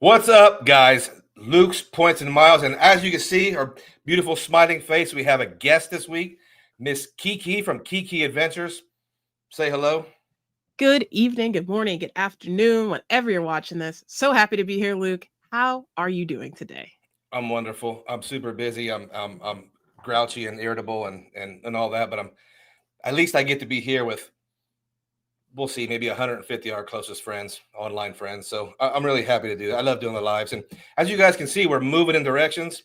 What's up, guys? Luke's Points and Miles. And as you can see, our beautiful smiling face, we have a guest this week, Miss Kiki from Kiki Adventures. Say hello. Good evening, good morning, good afternoon, whenever you're watching this. So happy to be here, Luke. How are you doing today? I'm wonderful. I'm super busy. I'm grouchy and irritable and all that, but at least I get to be here with, we'll see, maybe 150 of our closest friends, online friends. So I'm really happy to do that. I love doing the lives. And as you guys can see, we're moving in directions.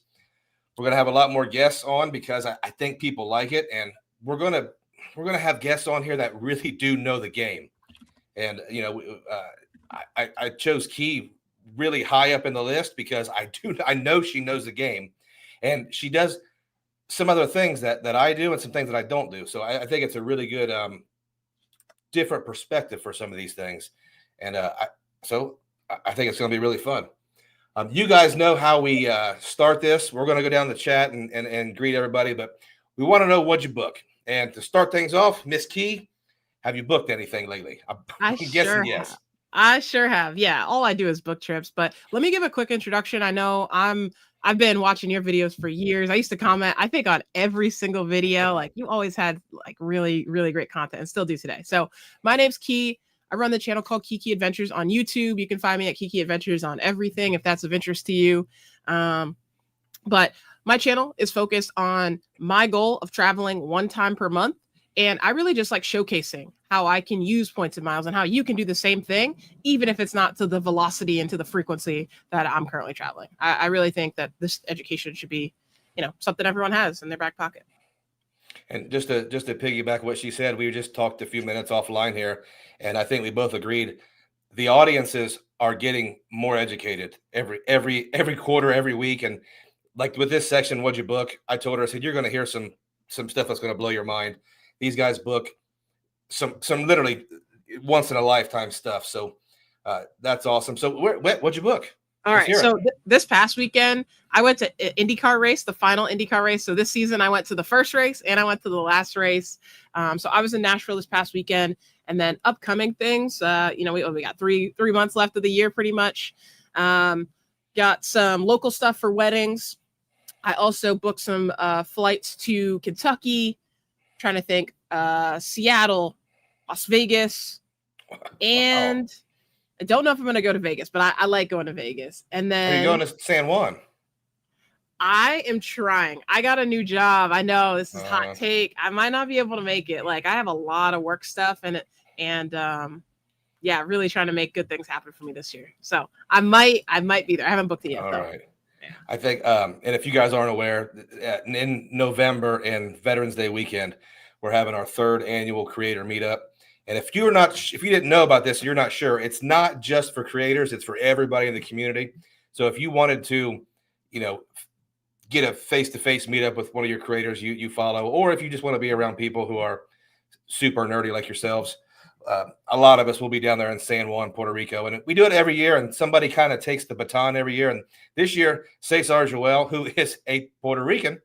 We're gonna have a lot more guests on because I think people like it, and we're gonna have guests on here that really do know the game. And I chose Key really high up in the list because I know she knows the game, and she does some other things that I do and some things that I don't do. So I think it's a really good different perspective for some of these things, and I think it's going to be really fun. You guys know how we start this. We're going to go down the chat and greet everybody, but we want to know what you book. And to start things off, Miss Key, have you booked anything lately? I'm guessing yes. I sure have. Yeah, all I do is book trips. But let me give a quick introduction. I know I've been watching your videos for years. I used to comment, I think, on every single video. Like, you always had like really, really great content and still do today. So my name's Key. I run the channel called Kiki Adventures on YouTube. You can find me at Kiki Adventures on everything if that's of interest to you. But my channel is focused on my goal of traveling one time per month. And I really just like showcasing how I can use points and miles and how you can do the same thing, even if it's not to the velocity and to the frequency that I'm currently traveling. I really think that this education should be, something everyone has in their back pocket. And just to piggyback what she said, we just talked a few minutes offline here, and I think we both agreed the audiences are getting more educated every quarter, every week. And like with this section, what'd you book? I told her, I said, you're going to hear some stuff that's going to blow your mind. These guys book some literally once in a lifetime stuff. So that's awesome. So what'd you book? All right. So this past weekend, I went to IndyCar race, the final IndyCar race. So this season, I went to the first race and I went to the last race. So I was in Nashville this past weekend, and then upcoming things. We got three months left of the year, pretty much. Got some local stuff for weddings. I also booked some flights to Kentucky. Trying to think, Seattle, Las Vegas, and I don't know if I'm going to go to Vegas, but I like going to Vegas. And then, are you going to San Juan? I am trying. I got a new job. I know this is hot take. I might not be able to make it. Like, I have a lot of work stuff and really trying to make good things happen for me this year. So I might be there. I haven't booked it yet. All right. Yeah. I think, and if you guys aren't aware, in November and Veterans Day weekend, we're having our 3rd annual creator meetup. And if you didn't know about this, you're not sure, it's not just for creators, it's for everybody in the community. So if you wanted to, get a face-to-face meetup with one of your creators you follow, or if you just want to be around people who are super nerdy like yourselves, a lot of us will be down there in San Juan, Puerto Rico, and we do it every year, and somebody kind of takes the baton every year. And this year, Cesar Joel, who is a Puerto Rican,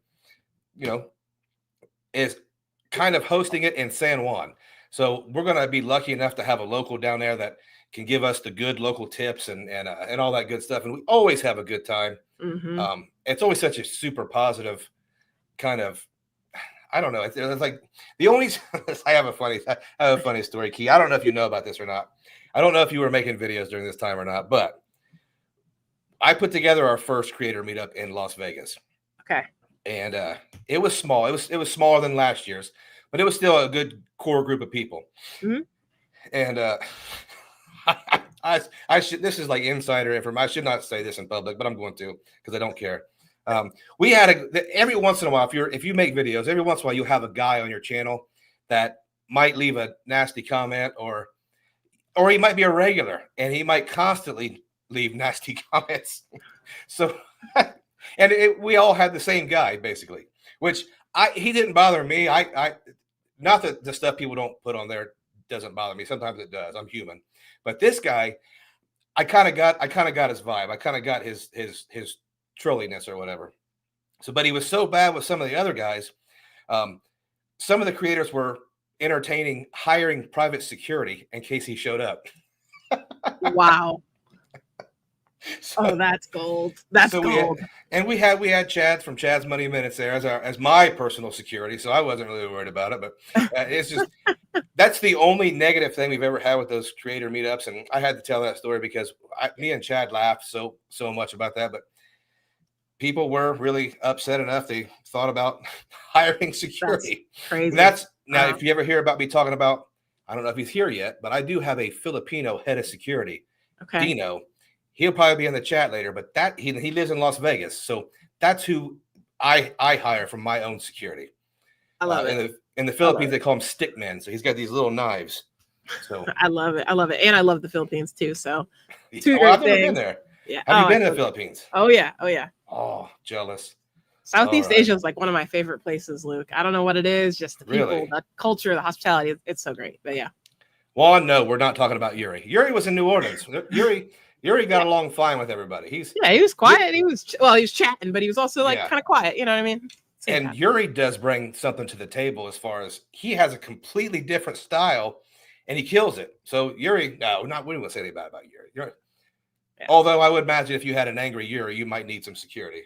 is kind of hosting it in San Juan. So we're going to be lucky enough to have a local down there that can give us the good local tips and all that good stuff. And we always have a good time. Mm-hmm. It's always such a super positive kind of, I don't know. It's like the only, I have a funny story, Key. I don't know if you know about this or not. I don't know if you were making videos during this time or not, but I put together our first creator meetup in Las Vegas. Okay. And it was small. It was smaller than last year's, but it was still a good core group of people. Mm-hmm. And I should, this is like insider information. I should not say this in public, but I'm going to because I don't care. We had every once in a while, if you make videos, every once in a while you have a guy on your channel that might leave a nasty comment, or he might be a regular and he might constantly leave nasty comments. So, and we all had the same guy basically, which he didn't bother me. I not that the stuff people don't put on there doesn't bother me. Sometimes it does. I'm human, but this guy, I kind of got his vibe. I kind of got his trolliness or whatever. So, but he was so bad with some of the other guys. Some of the creators were entertaining hiring private security in case he showed up. Wow. So, Oh, that's gold. That's so gold. we had Chad from Chad's Money Minutes there as my personal security. So I wasn't really worried about it, but it's just, that's the only negative thing we've ever had with those creator meetups. And I had to tell that story because me and Chad laughed so much about that, but people were really upset enough. They thought about hiring security. That's crazy. And that's now, Wow. if you ever hear about me talking about, I don't know if he's here yet, but I do have a Filipino head of security, Okay. Dino. He'll probably be in the chat later, but that he lives in Las Vegas. So that's who I hire for my own security. I love it. In the Philippines, they call him stick men. So he's got these little knives. So I love it. I love it. And I love the Philippines too. So I've great never things. been there. Yeah. Have you been to the Philippines? Oh yeah. Oh yeah. Oh, jealous. Southeast Asia is like one of my favorite places, Luke. I don't know what it is, just the people, Really? the culture, the hospitality. It's so great. But yeah. Well, no, we're not talking about Yuri. Yuri was in New Orleans. Yuri got along fine with everybody. He was quiet. He was chatting, but he was also like kind of quiet. You know what I mean? And Yuri does bring something to the table as far as he has a completely different style, and he kills it. So Yuri, we wouldn't say anything bad about Yuri. Although I would imagine if you had an angry Yuri, you might need some security.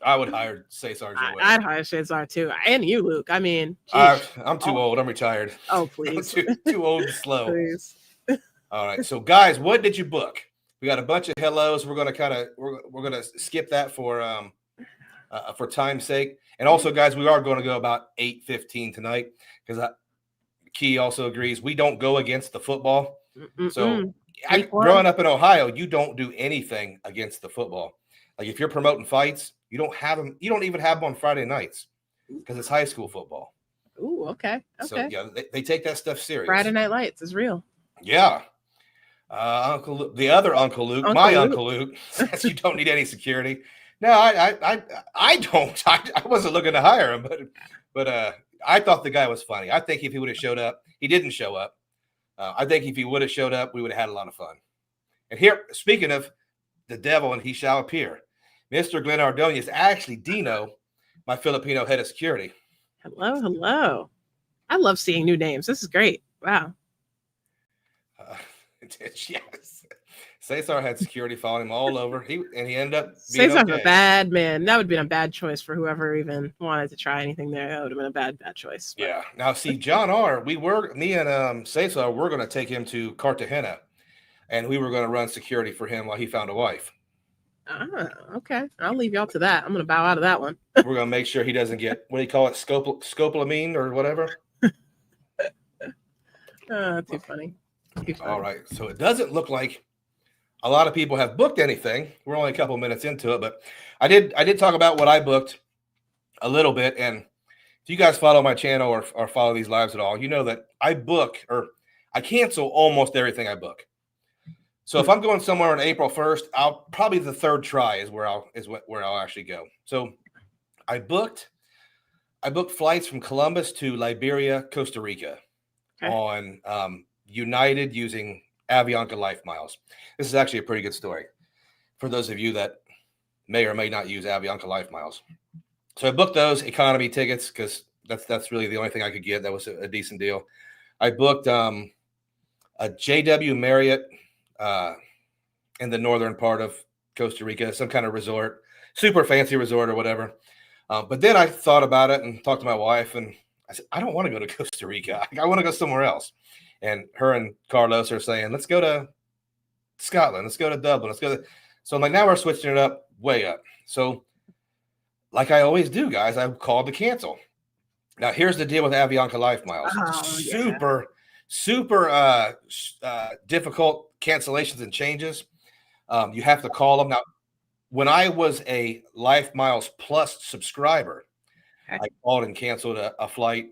I would hire Cesar. I'd hire Cesar too, and you, Luke. I mean, I'm too old. I'm retired. Oh, please. I'm too old and slow. Please. All right. So, guys, what did you book? We got a bunch of hellos. We're gonna we're gonna skip that for time's sake. And also, guys, we are going to go about 8:15 tonight because Key also agrees we don't go against the football. So, growing up in Ohio, you don't do anything against the football. Like if you're promoting fights, you don't have them. You don't even have them on Friday nights because it's high school football. Ooh, okay. So yeah, they take that stuff serious. Friday Night Lights is real. Yeah. Uncle Luke, the other Uncle Luke, Uncle Luke says you don't need any security. No, I don't. I wasn't looking to hire him, but I thought the guy was funny. I think if he would have showed up, he didn't show up. I think if he would have showed up, we would have had a lot of fun. And here, speaking of the devil, and he shall appear, Mr. Glenn Ardonia is actually Dino, my Filipino head of security. Hello. I love seeing new names. This is great. Wow. Yes. Cesar had security following him all over. He ended up being Cesar's a bad man. That would have been a bad choice for whoever even wanted to try anything there. That would have been a bad choice. But. Yeah. Now, see, John R., me and Cesar, we're going to take him to Cartagena, and we were going to run security for him while he found a wife. Okay. I'll leave y'all to that. I'm going to bow out of that one. We're going to make sure he doesn't get, what do you call it, scopolamine or whatever? Too funny. All right. So it doesn't look like a lot of people have booked anything. We're only a couple minutes into it, but I did talk about what I booked a little bit. And if you guys follow my channel or follow these lives at all, you know that I cancel almost everything I book. So if I'm going somewhere on April 1st, I'll probably the third try is where I'll actually go. So I booked flights from Columbus to Liberia, Costa Rica on United using Avianca Life Miles. This is actually a pretty good story for those of you that may or may not use Avianca Life Miles. So I booked those economy tickets because that's really the only thing I could get. That was a decent deal. I booked a JW Marriott in the northern part of Costa Rica, some kind of resort, super fancy resort or whatever. But then I thought about it and talked to my wife, and I said, I don't want to go to Costa Rica. I want to go somewhere else. And her and Carlos are saying, let's go to Scotland. Let's go to Dublin. So I'm like, now we're switching it up, way up. So like I always do, guys, I called to cancel. Now, here's the deal with Avianca Life Miles. Super difficult cancellations and changes. You have to call them. Now, when I was a Life Miles Plus subscriber, I called and canceled a flight.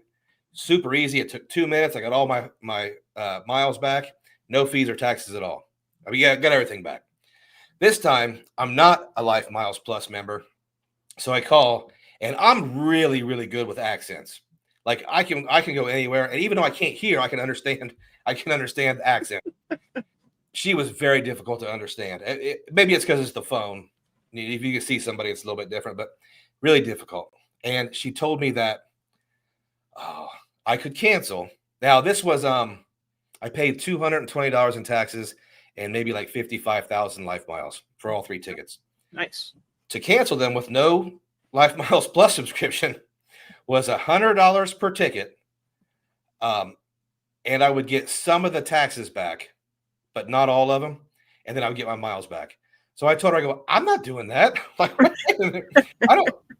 Super easy. It took 2 minutes. I got all my miles back. No fees or taxes at all. I mean, got everything back. This time, I'm not a Life Miles Plus member. So I call, and I'm really, really good with accents. Like I can go anywhere, and even though I can't hear, I can understand the accent. She was very difficult to understand. Maybe it's because it's the phone. If you can see somebody, it's a little bit different, but really difficult. And she told me that I could cancel. Now this was I paid $220 in taxes, and maybe like 55,000 life miles for all 3 tickets. Nice. To cancel them with no Life Miles Plus subscription was $100 per ticket. And I would get some of the taxes back, but not all of them. And then I would get my miles back. So I told her, I go, I'm not doing that. Like,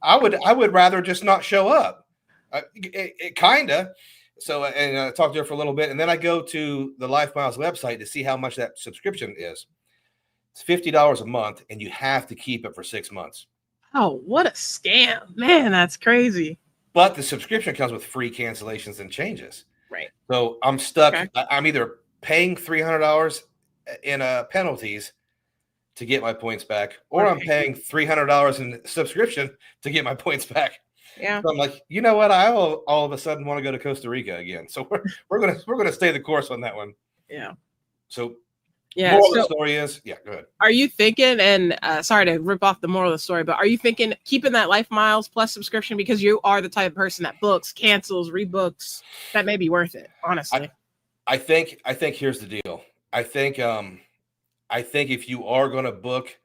I would rather just not show up. It kind of. So, and I talked to her for a little bit, and then I go to the Life Miles website to see how much that subscription is. It's $50 a month, and you have to keep it for 6 months. Oh, what a scam, man! That's crazy. But the subscription comes with free cancellations and changes. Right. So I'm stuck. Okay. I'm either paying $300 in penalties to get my points back, or I'm paying $300 in subscription to get my points back. Yeah. So I'm like, you know what? I all of a sudden want to go to Costa Rica again. So we're gonna stay the course on that one. Yeah. So yeah. Moral of the story is, yeah, go ahead. Are you thinking, and sorry to rip off the moral of the story, but are you thinking keeping that Life Miles Plus subscription because you are the type of person that books, cancels, rebooks? That may be worth it, honestly. I think here's the deal. I think if you are going to book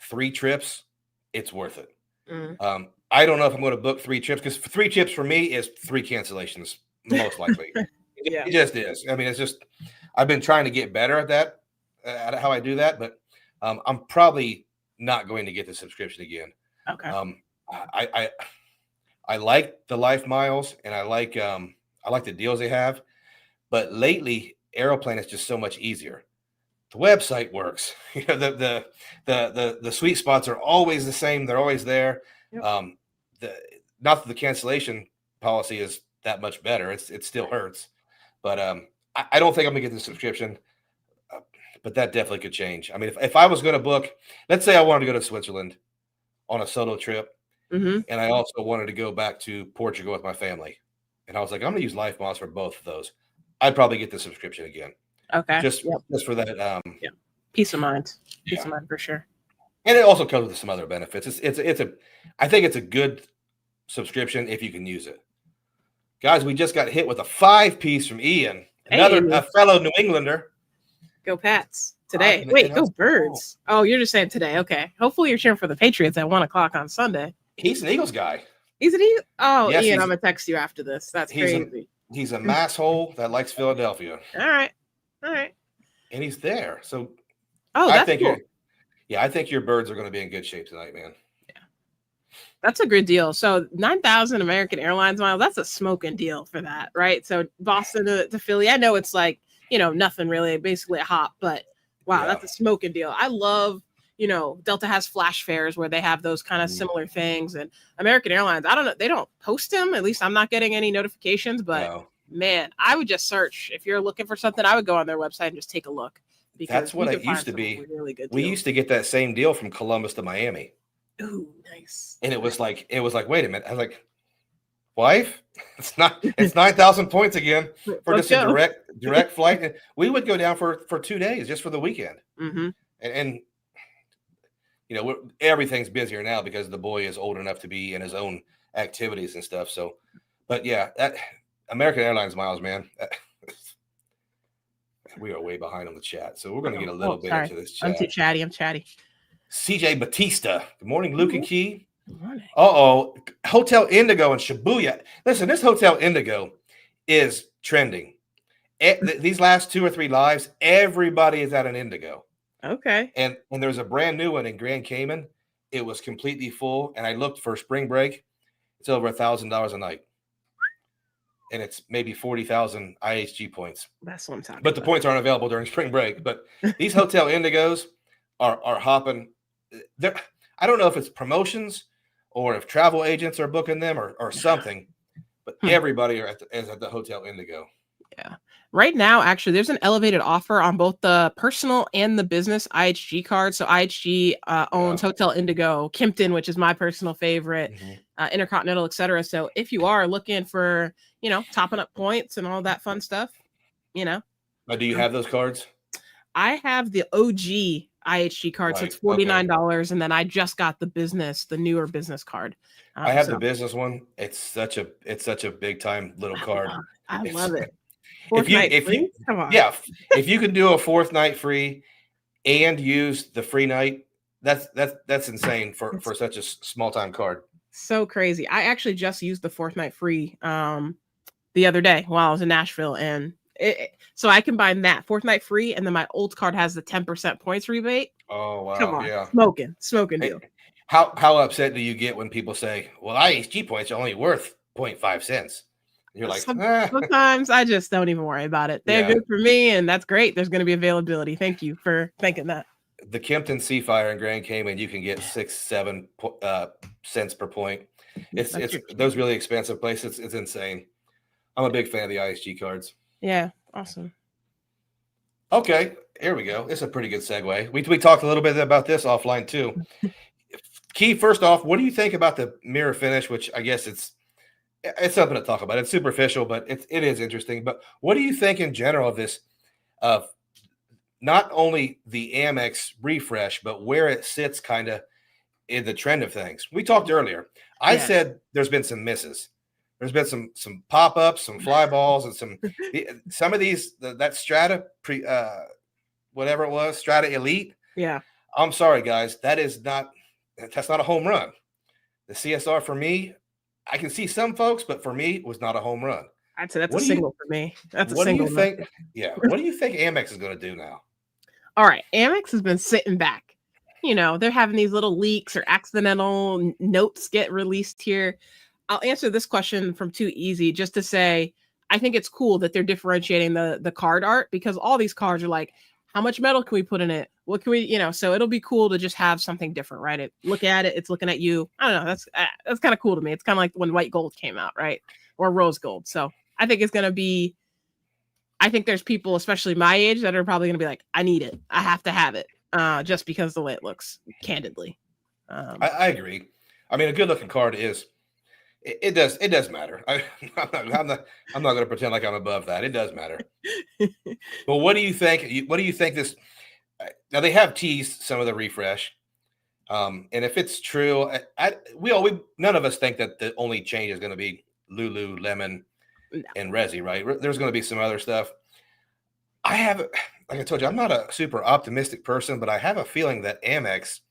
3 trips, it's worth it. Mm. I don't know if I'm going to book 3 trips, because 3 trips for me is 3 cancellations, most likely. Yeah. It just is. I mean, it's just, I've been trying to get better at that, at how I do that, but I'm probably not going to get the subscription again. Okay. I like the Life Miles, and I like the deals they have, but lately Aeroplan is just so much easier. The website works. You know, the sweet spots are always the same. They're always there. Yep. Not that the cancellation policy is that much better. It still hurts, but I don't think I'm gonna get the subscription. But that definitely could change. I mean, if I was going to book, let's say I wanted to go to Switzerland on a solo trip, and I also wanted to go back to Portugal with my family, and I was like, I'm going to use Life Miles for both of those, I'd probably get the subscription again. Okay. Just for that. Peace of mind. Peace of mind for sure. And it also comes with some other benefits. I think it's a good subscription if you can use it. Guys, we just got hit with a 5-piece from Ian, a fellow New Englander. Go Pats today. Wait, go Birds. Oh, you're just saying today. Okay. Hopefully you're cheering for the Patriots at 1:00 on Sunday. He's an Eagles guy. He's an Eagles? Oh, yes, Ian, I'm going to text you after this. That's crazy. He's a masshole that likes Philadelphia. All right. And he's there. So I think cool. I think your Birds are going to be in good shape tonight, man. Yeah. That's a good deal. So 9,000 American Airlines miles, that's a smoking deal for that, right? So Boston to Philly, I know it's like, nothing really, basically a hop, but wow, that's a smoking deal. I love, Delta has flash fares where they have those kind of similar things, and American Airlines, I don't know, they don't post them. At least I'm not getting any notifications, but man, I would just search. If you're looking for something, I would go on their website and just take a look. That's what it used to be. Really good we used to get that same deal from Columbus to Miami. Ooh, nice. And it was like, wait a minute. I was like, wife, it's 9,000 points again for just a direct flight. And we would go down for 2 days just for the weekend. Mm-hmm. And everything's busier now because the boy is old enough to be in his own activities and stuff. So, but yeah, that American Airlines miles, man, we are way behind on the chat. So we're going to get a little bit into this chat. I'm too chatty. CJ Batista. Good morning, Luke and Key. Hotel Indigo in Shibuya. Listen, this Hotel Indigo is trending. These last 2 or 3 lives, everybody is at an Indigo. Okay. And there's a brand new one in Grand Cayman. It was completely full, and I looked for spring break. It's over $1,000 a night, and it's maybe 40,000 IHG points. That's what I'm talking about. But the points aren't available during spring break. But these Hotel Indigos are hopping. I don't know if it's promotions or if travel agents are booking them or something, but everybody is at the Hotel Indigo. Yeah. Right now, actually, there's an elevated offer on both the personal and the business IHG cards. So IHG owns Hotel Indigo, Kimpton, which is my personal favorite, Intercontinental, etc. So if you are looking for, topping up points and all that fun stuff, Now, do you have those cards? I have the OG IHG card, so it's $49, and then I just got the newer business card. I have the business one. It's such a big time little card. I love it. Fourth night free? Come on. yeah, if you can do a fourth night free and use the free night, that's insane for such a small time card. So crazy. I actually just used the fourth night free the other day while I was in Nashville, and so I combine that fourth night free, and then my old card has the 10% points rebate. Oh wow, Come on, yeah, smoking deal. How upset do you get when people say, "Well, IHG points are only worth 0.5 cents"? You're like, sometimes I just don't even worry about it. They're good for me, and that's great. There's going to be availability. Thank you for thinking that. The Kempton Seafire in Grand Cayman, you can get 6-7 cents per point. It's those really expensive places. It's insane. I'm a big fan of the IHG cards. Yeah, awesome. Okay, here we go. It's a pretty good segue. We talked a little bit about this offline too. Key, first off, what do you think about the mirror finish? Which I guess it's something to talk about. It's superficial, but it is interesting. But what do you think in general of this? Not only the Amex refresh, but where it sits kind of in the trend of things. We talked earlier. I said there's been some misses. There's been some pop-ups, some fly balls, and some of these that Strata whatever it was, Strata Elite. Yeah. I'm sorry, guys. That's not a home run. The CSR for me, I can see some folks, but for me, it was not a home run. I'd say that's a single for me. That's a single. What do you think? Yeah. What do you think Amex is going to do now? All right. Amex has been sitting back. You know, they're having these little leaks or accidental notes get released here. I'll answer this question from Too Easy just to say, I think it's cool that they're differentiating the card art, because all these cards are like, how much metal can we put in it? What can we, so it'll be cool to just have something different, right? Look at it. It's looking at you. I don't know. That's kind of cool to me. It's kind of like when white gold came out, right? Or rose gold. So I think it's going to be, I think there's people, especially my age, that are probably going to be like, I need it. I have to have it. Just because of the way it looks, candidly. I agree. I mean, a good looking card is, it does matter. I'm not going to pretend like I'm above that. It does matter. But what do you think? What do you think this? Now they have teased some of the refresh, and if it's true, we none of us think that the only change is going to be Lululemon and Resi, right? There's going to be some other stuff. Like I told you, I'm not a super optimistic person, but I have a feeling that Amex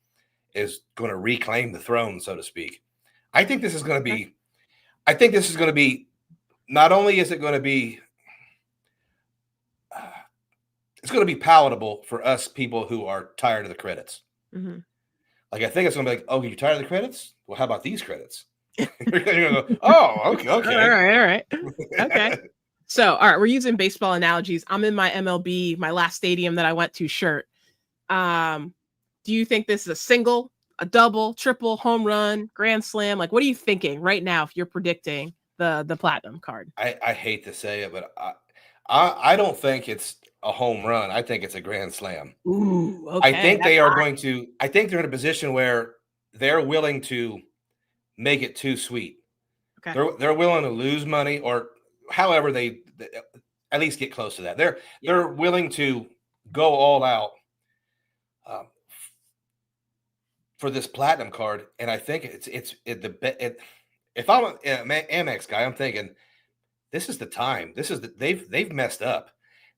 is going to reclaim the throne, so to speak. I think this is going to be. I think this is going to be. Not only is it going to be. It's going to be palatable for us people who are tired of the credits. Mm-hmm. Like, I think it's going to be like, oh, you're tired of the credits? Well, how about these credits? You're going to go, oh, okay. All right. Okay. So, all right, we're using baseball analogies. I'm in my MLB, my last stadium that I went to shirt. Do you think this is a single, a double, triple, home run, grand slam? Like, what are you thinking right now if you're predicting the platinum card? I hate to say it, but I don't think it's a home run. I think it's a grand slam. Ooh, okay. I think they are going to. I think they're in a position where they're willing to make it too sweet. Okay. They're willing to lose money, or however they at least get close to that. They're willing to go all out for this platinum card, and I think if I'm an Amex guy, I'm thinking this is the time. They've messed up.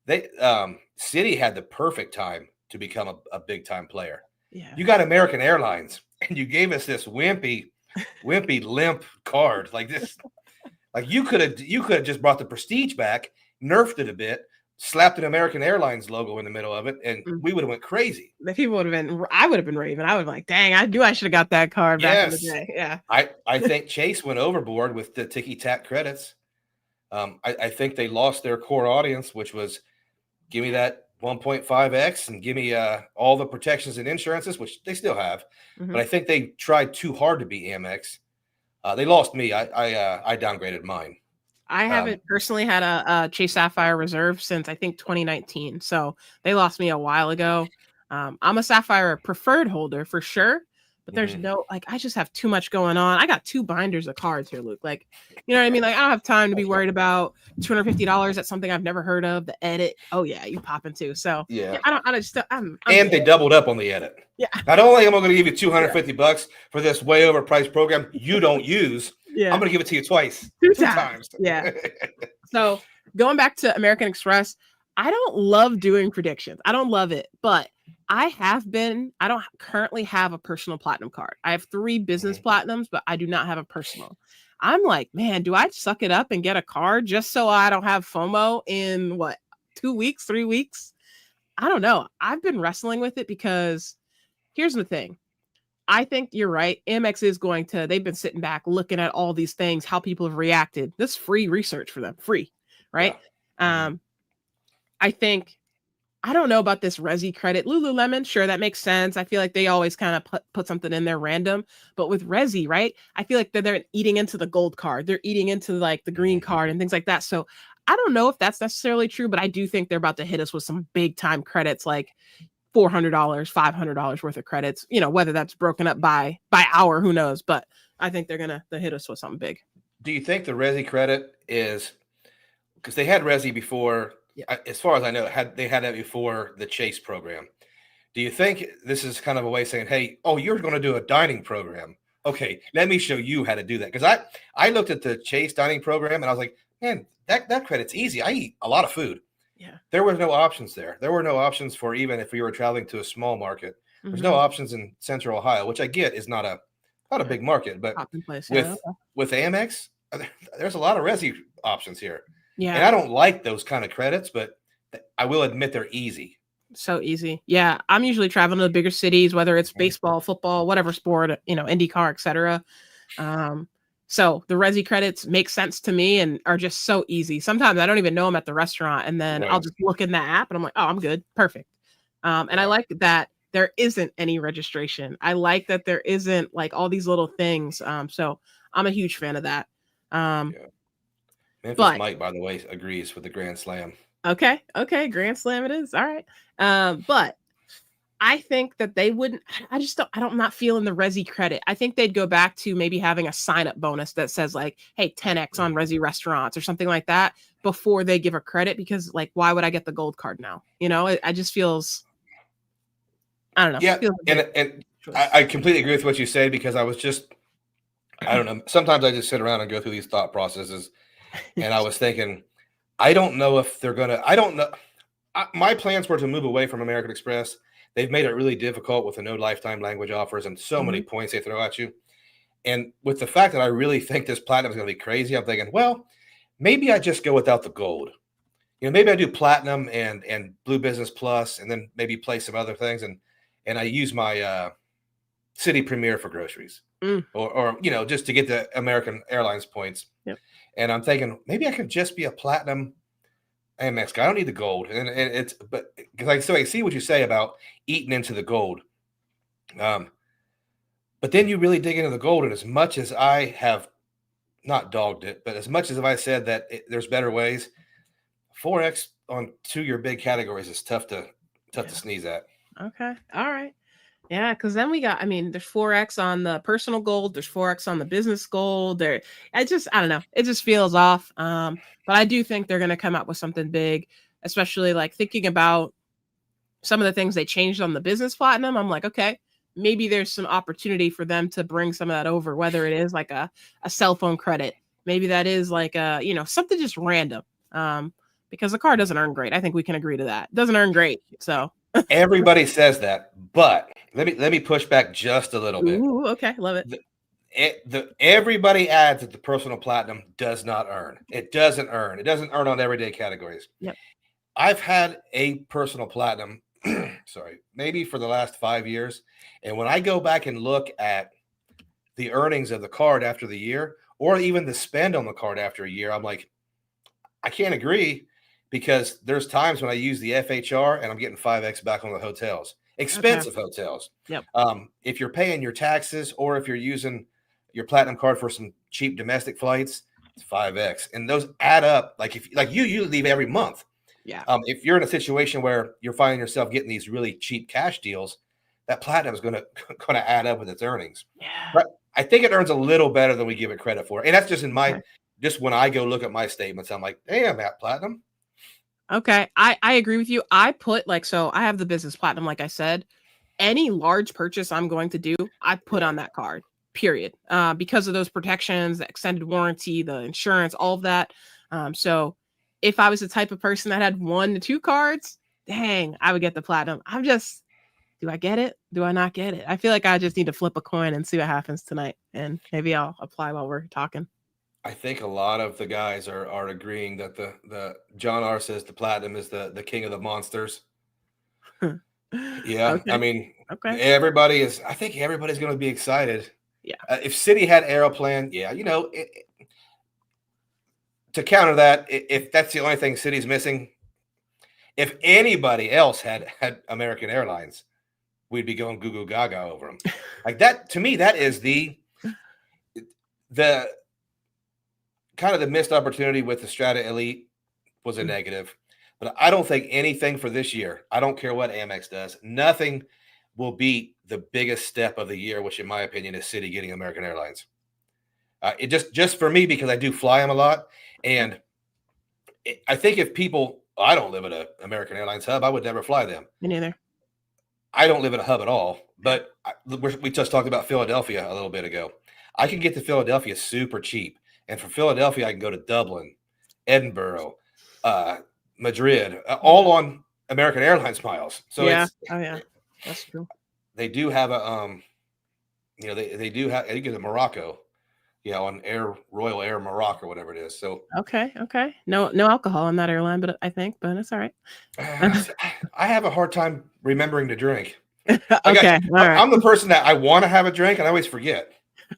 Citi had the perfect time to become a big time player. Yeah. You got American Airlines, and you gave us this wimpy limp card like this. Like you could have just brought the prestige back, nerfed it a bit, slapped an American Airlines logo in the middle of it, and we would have went crazy. The people would have been. I would have been raving. I would have been like, dang, I should have got that card back in the day. Yeah. I think Chase went overboard with the ticky tack credits. I think they lost their core audience, which was give me that 1.5x and give me all the protections and insurances, which they still have. Mm-hmm. But I think they tried too hard to be Amex. They lost me. I downgraded mine. I haven't personally had a Chase Sapphire Reserve since I think 2019. So they lost me a while ago. I'm a Sapphire Preferred holder for sure. But there's I just have too much going on. I got 2 binders of cards here, Luke. Like, you know what I mean? Like, I don't have time to be worried about $250 at something I've never heard of. The edit. Oh yeah, you pop into. So yeah, I'm and they doubled up on the edit. Yeah. Not only am I going to give you $250 for this way overpriced program you don't use, I'm going to give it to you twice. Two times. Yeah. So going back to American Express, I don't love doing predictions. I don't love it, but I don't currently have a personal platinum card. I have 3 business Mhm. platinums, but I do not have a personal. I'm like, man, do I suck it up and get a card just so I don't have FOMO in what, 2 weeks, 3 weeks? I don't know. I've been wrestling with it because here's the thing. I think you're right. Amex is they've been sitting back looking at all these things, how people have reacted. This is free research for them, free, Yeah. right? Um, I think, I don't know about this Resi credit. Lululemon, sure, that makes sense. I feel like they always kind of put something in there random. But with Resi, right? I feel like they're eating into the gold card. They're eating into like the green Mhm. card and things like that. So I don't know if that's necessarily true, but I do think they're about to hit us with some big time credits, like $400, $500 worth of credits, whether that's broken up by hour, who knows, but I think they hit us with something big. Do you think the Resi credit is because they had Resi before? Yeah. As far as I know, they had that before the Chase program. Do you think this is kind of a way of saying, "Hey, oh, you're going to do a dining program? Okay, let me show you how to do that." Because I looked at the Chase dining program and I was like, "Man, that credit's easy. I eat a lot of food." Yeah. There were no options there. There were no options for even if we were traveling to a small market. There's no Mhm. options in Central Ohio, which I get is not a Yeah. big market, but Popping place. Yeah. with Amex, there's a lot of Resi options here. And Yeah. I don't like those kind of credits, but I will admit they're easy. So easy. Yeah. I'm usually traveling to the bigger cities, whether it's Mhm. baseball, football, whatever sport, IndyCar, etc. So the Resi credits make sense to me and are just so easy. Sometimes I don't even know I'm at the restaurant and then I'll Right. just look in the app and I'm like, oh, I'm good. Perfect. And I Yeah. like that there isn't any registration. I like that there isn't like all these little things. So I'm a huge fan of that. Um, Yeah. Memphis but Mike, by the way, agrees with the Grand Slam. okay, Grand Slam it is. All right. But I think that they wouldn't. I'm not feeling the Resi credit. I think they'd go back to maybe having a sign up bonus that says like, hey, 10x on Mhm. Resi restaurants or something like that before they give a credit, because like, why would I get the gold card now? It just feels, I don't know, Yeah, feels a bit and choice. I completely agree with what you say because I don't know. Sometimes I just sit around and go through these thought processes, and I was thinking, I don't know if they're gonna. I don't know. My plans were to move away from American Express. They've made it really difficult with the no lifetime language offers and so many Mhm. points they throw at you. And with the fact that I really think this platinum is going to be crazy, I'm thinking, well, maybe I just go without the gold. Maybe I do platinum and blue business plus, and then maybe play some other things, and I use my Citi Premier for groceries, Mm, or just to get the American Airlines points. yep. And I'm thinking maybe I could just be a platinum Amex guy. I don't need the gold, and it's but because I see what you say about eating into the gold. Um, but then you really dig into the gold, and as much as I have not dogged it, but as much as I said that there's better ways, 4x on 2 of your big categories is tough to Yeah. sneeze at. Okay. All right. Yeah, because then there's 4x on the personal gold, there's 4x on the business gold. I don't know. It just feels off. But I do think they're gonna come up with something big, especially like thinking about some of the things they changed on the business platinum. I'm like, okay, maybe there's some opportunity for them to bring some of that over, whether it is like a cell phone credit, maybe that is like something just random. Because the car doesn't earn great. I think we can agree to that. It doesn't earn great. So Everybody says that, but let me push back just a little bit. ooh, okay, love it. Everybody adds that the personal platinum does not earn. It doesn't earn. It doesn't earn on everyday categories. Yep. I've had a personal platinum, sorry, maybe for the last 5 years. And when I go back and look at the earnings of the card after the year, or even the spend on the card after a year, I'm like, I can't agree because there's times when I use the FHR and I'm getting 5x back on the hotels, Okay. expensive hotels. Yep. If you're paying your taxes or if you're using your platinum card for some cheap domestic flights, it's 5x, and those add up. Like if like you leave every month. Yeah. If you're in a situation where you're finding yourself getting these really cheap cash deals, that platinum is going to going to add up with its earnings. Yeah. But I think it earns a little better than we give it credit for, and that's just in my Okay. just when I go look at my statements. I'm like, hey, I'm at platinum. Okay. I agree with you. I put so I have the business platinum, like I said. Any large purchase I'm going to do, I put Yeah, on that card. Period. Because of those protections, the extended warranty, the insurance, all of that. So if I was the type of person that had 1 to 2 cards, dang, I would get the platinum. I'm just, do I get it? Do I not get it? I feel like I just need to flip a coin and see what happens tonight, and maybe I'll apply while we're talking. I think a lot of the guys are agreeing that the John R says the platinum is the king of the monsters. Yeah, I Okay. mean, Okay. I think everybody's going to be excited. Yeah. If Citi had Aeroplan, yeah, to counter that, if that's the only thing Citi's missing, if anybody else had American Airlines, we'd be going goo goo gaga over them. Like that, to me, that is the kind of the missed opportunity with the Strata Elite was a negative. But I don't think anything for this year, I don't care what Amex does, nothing will beat the biggest step of the year, which in my opinion is Citi getting American Airlines. It just for me, because I do fly them a lot. And I think if people, I don't live at an American Airlines hub, I would never fly them. Me neither. I don't live at a hub at all, but we just talked about Philadelphia a little bit ago. I can get to Philadelphia super cheap. And from Philadelphia, I can go to Dublin, Edinburgh, Madrid, all on American Airlines miles. So yeah. Oh yeah, that's true. They do have a, they do have, you get to Morocco, on Royal Air Morocco or whatever it is. So okay. No alcohol on that airline, but I think, but it's all right. I have a hard time remembering to drink. Okay, all right. I'm the person that I want to have a drink and I always forget.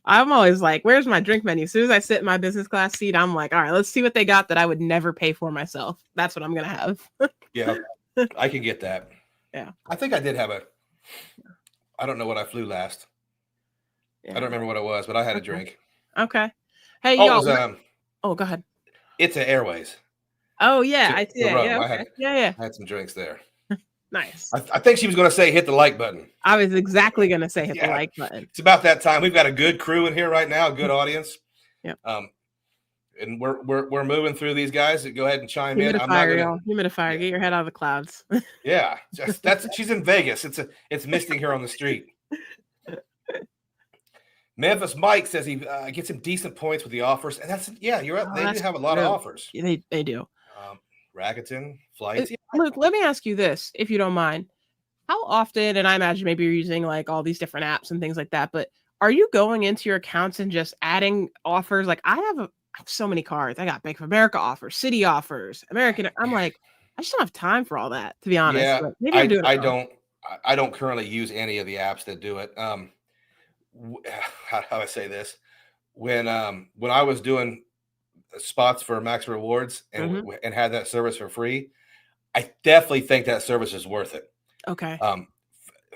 I'm always like, where's my drink menu? As soon as I sit in my business class seat, I'm like, all right, let's see what they got that I would never pay for myself. That's what I'm going to have. Yeah, I can get that. Yeah. I think I did have I don't know what I flew last. Yeah. I don't remember what it was, but I had a drink. Okay. Hey, y'all. Go ahead. It's an Airways. Oh, yeah. I see that. Yeah, okay. I had some drinks there. Nice. I think she was going to say hit the like button. I was exactly going to say hit the like button. It's about that time. We've got a good crew in here right now, a good audience. Yep. And we're moving through these guys. Go ahead and chime in. Humidifier, get your head out of the clouds. Yeah, she's in Vegas. It's misting here on the street. Memphis Mike says he gets some decent points with the offers, and you're right. They do have a lot of offers. They do. Rakuten flights. Luke, let me ask you this, if you don't mind. How often, and I imagine maybe you're using like all these different apps and things like that, but are you going into your accounts and just adding offers? Like I have so many cards. I got Bank of America offers, Citi offers, American. I'm like, I just don't have time for all that, to be honest. Yeah, but maybe I'm doing it I don't currently use any of the apps that do it. How do I say this? When I was doing spots for Max Rewards and had that service for free, I definitely think that service is worth it. Okay.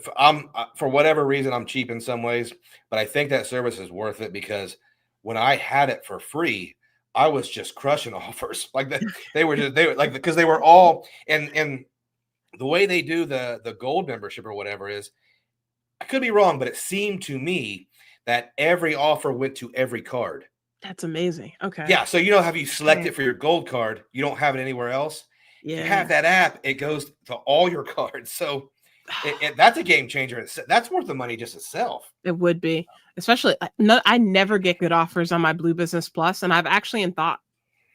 For whatever reason, I'm cheap in some ways, but I think that service is worth it because when I had it for free, I was just crushing offers like that. They were like, because they were all, and the way they do the gold membership or whatever is, I could be wrong, but it seemed to me that every offer went to every card. That's amazing. Okay. Yeah. So, have you select it for your gold card, you don't have it anywhere else. Yeah. You have that app, it goes to all your cards. So that's a game changer. That's worth the money just itself. It would be, especially I never get good offers on my Blue Business Plus, and I've actually thought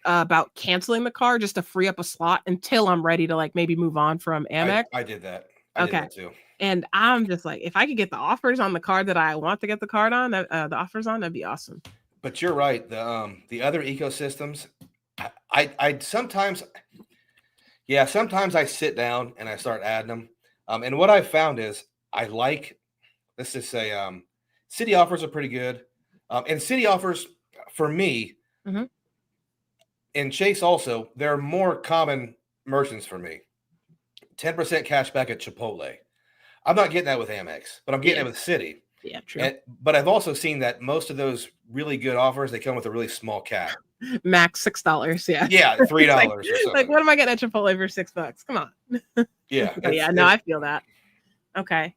about canceling the card just to free up a slot until I'm ready to like maybe move on from Amex. I did that. I did that too. And I'm just like, if I could get the offers on the card that I want to get the card on, the offers on, that'd be awesome. But you're right. The other ecosystems, I sometimes I sit down and I start adding them. And what I've found is let's just say, Citi offers are pretty good. And Citi offers for me, and Chase also, they're more common merchants for me. 10% cash back at Chipotle. I'm not getting that with Amex, but I'm getting it with Citi. Yeah, true. But I've also seen that most of those really good offers, they come with a really small cap. Max $6. Yeah. Yeah, $3 or something. Like, what am I getting at Chipotle for $6? Come on. Yeah. I feel that. Okay.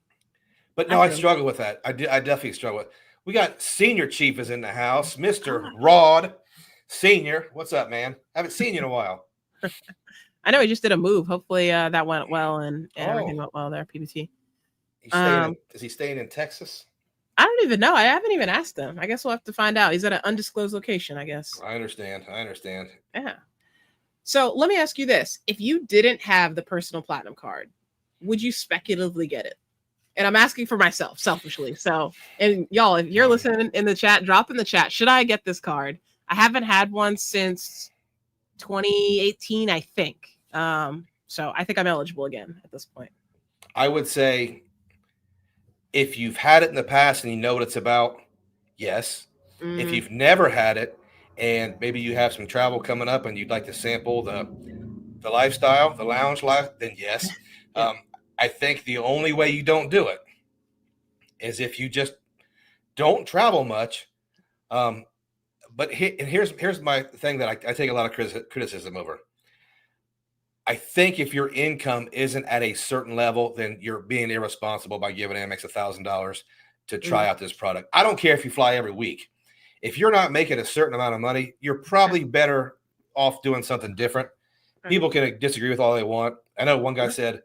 But no, I struggle with that. I definitely struggle with. We got Senior Chief is in the house, Mr. Rod Senior. What's up, man? Haven't seen you in a while. I know he just did a move. Hopefully that went well and everything went well there, PBT. Is he staying in Texas? I don't even know. I haven't even asked him. I guess we'll have to find out. He's at an undisclosed location, I guess. I understand. Yeah. So let me ask you this. If you didn't have the personal platinum card, would you speculatively get it? And I'm asking for myself, selfishly. So, and y'all, if you're listening in the chat, drop in the chat. Should I get this card? I haven't had one since 2018, I think. So I think I'm eligible again at this point. I would say if you've had it in the past and you know what it's about, yes. If you've never had it and maybe you have some travel coming up and you'd like to sample the lifestyle, the lounge life, then yes. Yeah. I think the only way you don't do it is if you just don't travel much. But here's my thing that I take a lot of criticism over. I think if your income isn't at a certain level, then you're being irresponsible by giving Amex $1,000 to try out this product. I don't care if you fly every week. If you're not making a certain amount of money, you're probably better off doing something different. People can disagree with all they want. I know one guy said,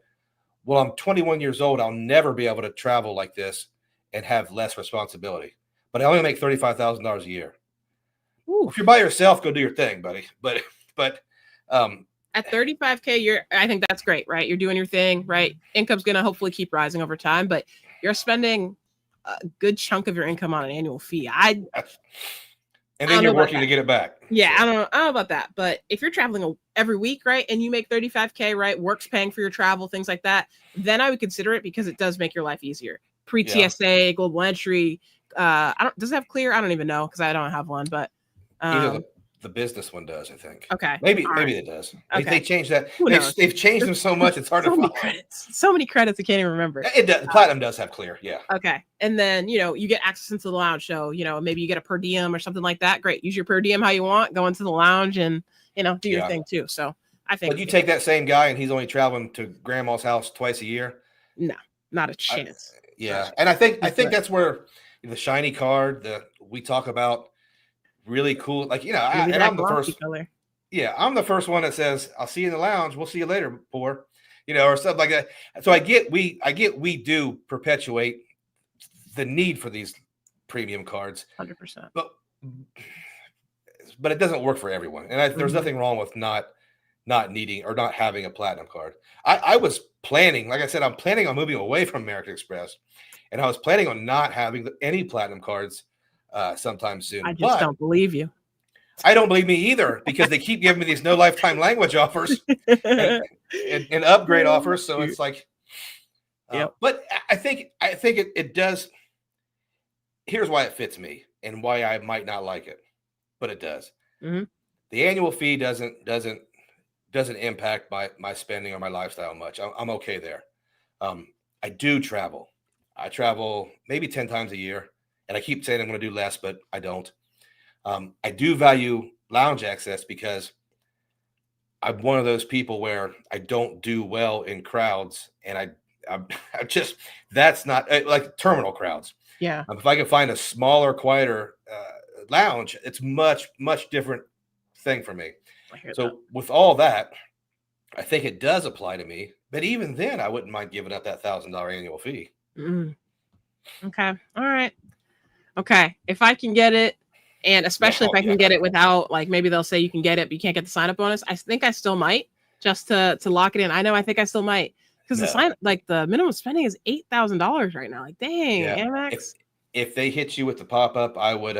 well, I'm 21 years old. I'll never be able to travel like this and have less responsibility. But I only make $35,000 a year. If you're by yourself, go do your thing, buddy. But at 35K, I think that's great, right? You're doing your thing, right? Income's going to hopefully keep rising over time, but you're spending a good chunk of your income on an annual fee. And then you're working to get it back. Yeah, so. I don't know about that. But if you're traveling every week, right, and you make 35K, right, work's paying for your travel, things like that, then I would consider it because it does make your life easier. Pre-TSA, global entry. Does it have clear? I don't even know because I don't have one, but either the business one does, I think. Okay. Maybe it does. Okay. They changed that. They've changed them so much, it's hard to find. So many credits I can't even remember. It does. Platinum does have clear, yeah. Okay. And then, you get access into the lounge. So, maybe you get a per diem or something like that. Great. Use your per diem how you want. Go into the lounge and, do your thing too. So I think. But you take that same guy and he's only traveling to grandma's house twice a year? No, not a chance. And I think that's where the shiny card that we talk about, really cool, like and I'm the first color. Yeah, I'm the first one that says I'll see you in the lounge, we'll see you later, poor, or something like that. So I get we do perpetuate the need for these premium cards 100%, but it doesn't work for everyone, and there's nothing wrong with not needing or not having a platinum card. I was planning, like I said, I'm planning on moving away from American Express, and I was planning on not having any platinum cards sometime soon. I just don't believe you. I don't believe me either, because they keep giving me these no lifetime language offers and upgrade offers. So it's like, but I think it does. Here's why it fits me and why I might not like it, but it does. Mm-hmm. The annual fee doesn't impact my spending or my lifestyle much. I'm okay there. I do travel. I travel maybe 10 times a year. And I keep saying I'm going to do less, but I don't. I do value lounge access because I'm one of those people where I don't do well in crowds. And I just, that's not like terminal crowds. Yeah. If I can find a smaller, quieter lounge, it's much, much different thing for me. So with all that, I think it does apply to me. But even then, I wouldn't mind giving up that $1,000 annual fee. Okay. All right. Okay, if I can get it, and especially if I can get it without, like, maybe they'll say you can get it, but you can't get the sign-up bonus. I think I still might, just to lock it in. I think I still might, because the minimum spending is $8,000 right now. Like, dang, Amex. If they hit you with the pop-up, I would.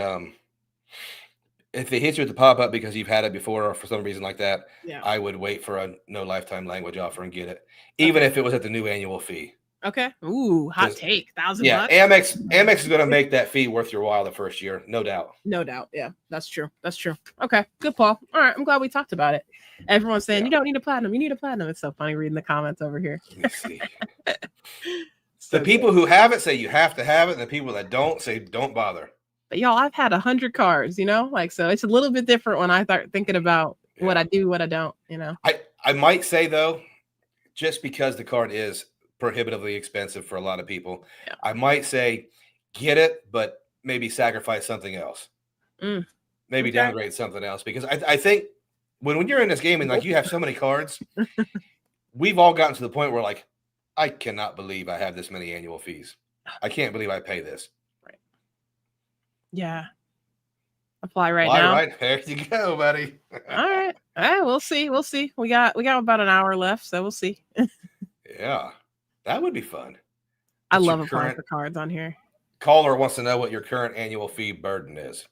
If they hit you with the pop-up because you've had it before or for some reason like that, I would wait for a no lifetime language offer and get it, even if it was at the new annual fee. Okay. Ooh, hot take. $1,000. Yeah, Amex is going to make that fee worth your while the first year, no doubt. No doubt. Yeah, that's true. Okay, good, Paul. All right, I'm glad we talked about it. Everyone's saying you don't need a platinum. You need a platinum. It's so funny reading the comments over here. Let me see. The people who have it say you have to have it, and the people that don't say don't bother. But y'all, I've had 100 cards. So it's a little bit different when I start thinking about what I do, what I don't. I might say though, just because the card is prohibitively expensive for a lot of people, I might say get it, but maybe sacrifice something else. Maybe downgrade something else, because I think when you're in this game and like you have so many cards, we've all gotten to the point where like, I cannot believe I have this many annual fees. I can't believe I pay this. Right. Yeah. apply right Fly now. right there you go, buddy. All right. We'll see. We'll see. We got about an hour left, so we'll see. Yeah, that would be fun. I What's your love applying current for cards on here. caller wants to know what your current annual fee burden is?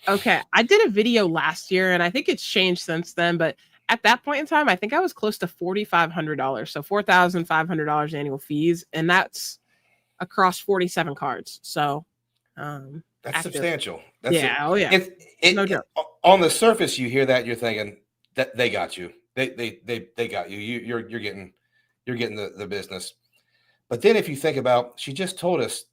Okay. I did a video last year and I think it's changed since then, but at that point in time, I think I was close to $4,500. So $4,500 annual fees. And that's across 47 cards. So That's active. substantial. That's Yeah. Oh yeah. No joke. On the surface, you hear that, you're thinking that they got you. They got you. You're getting the business. But then if you think about, she just told us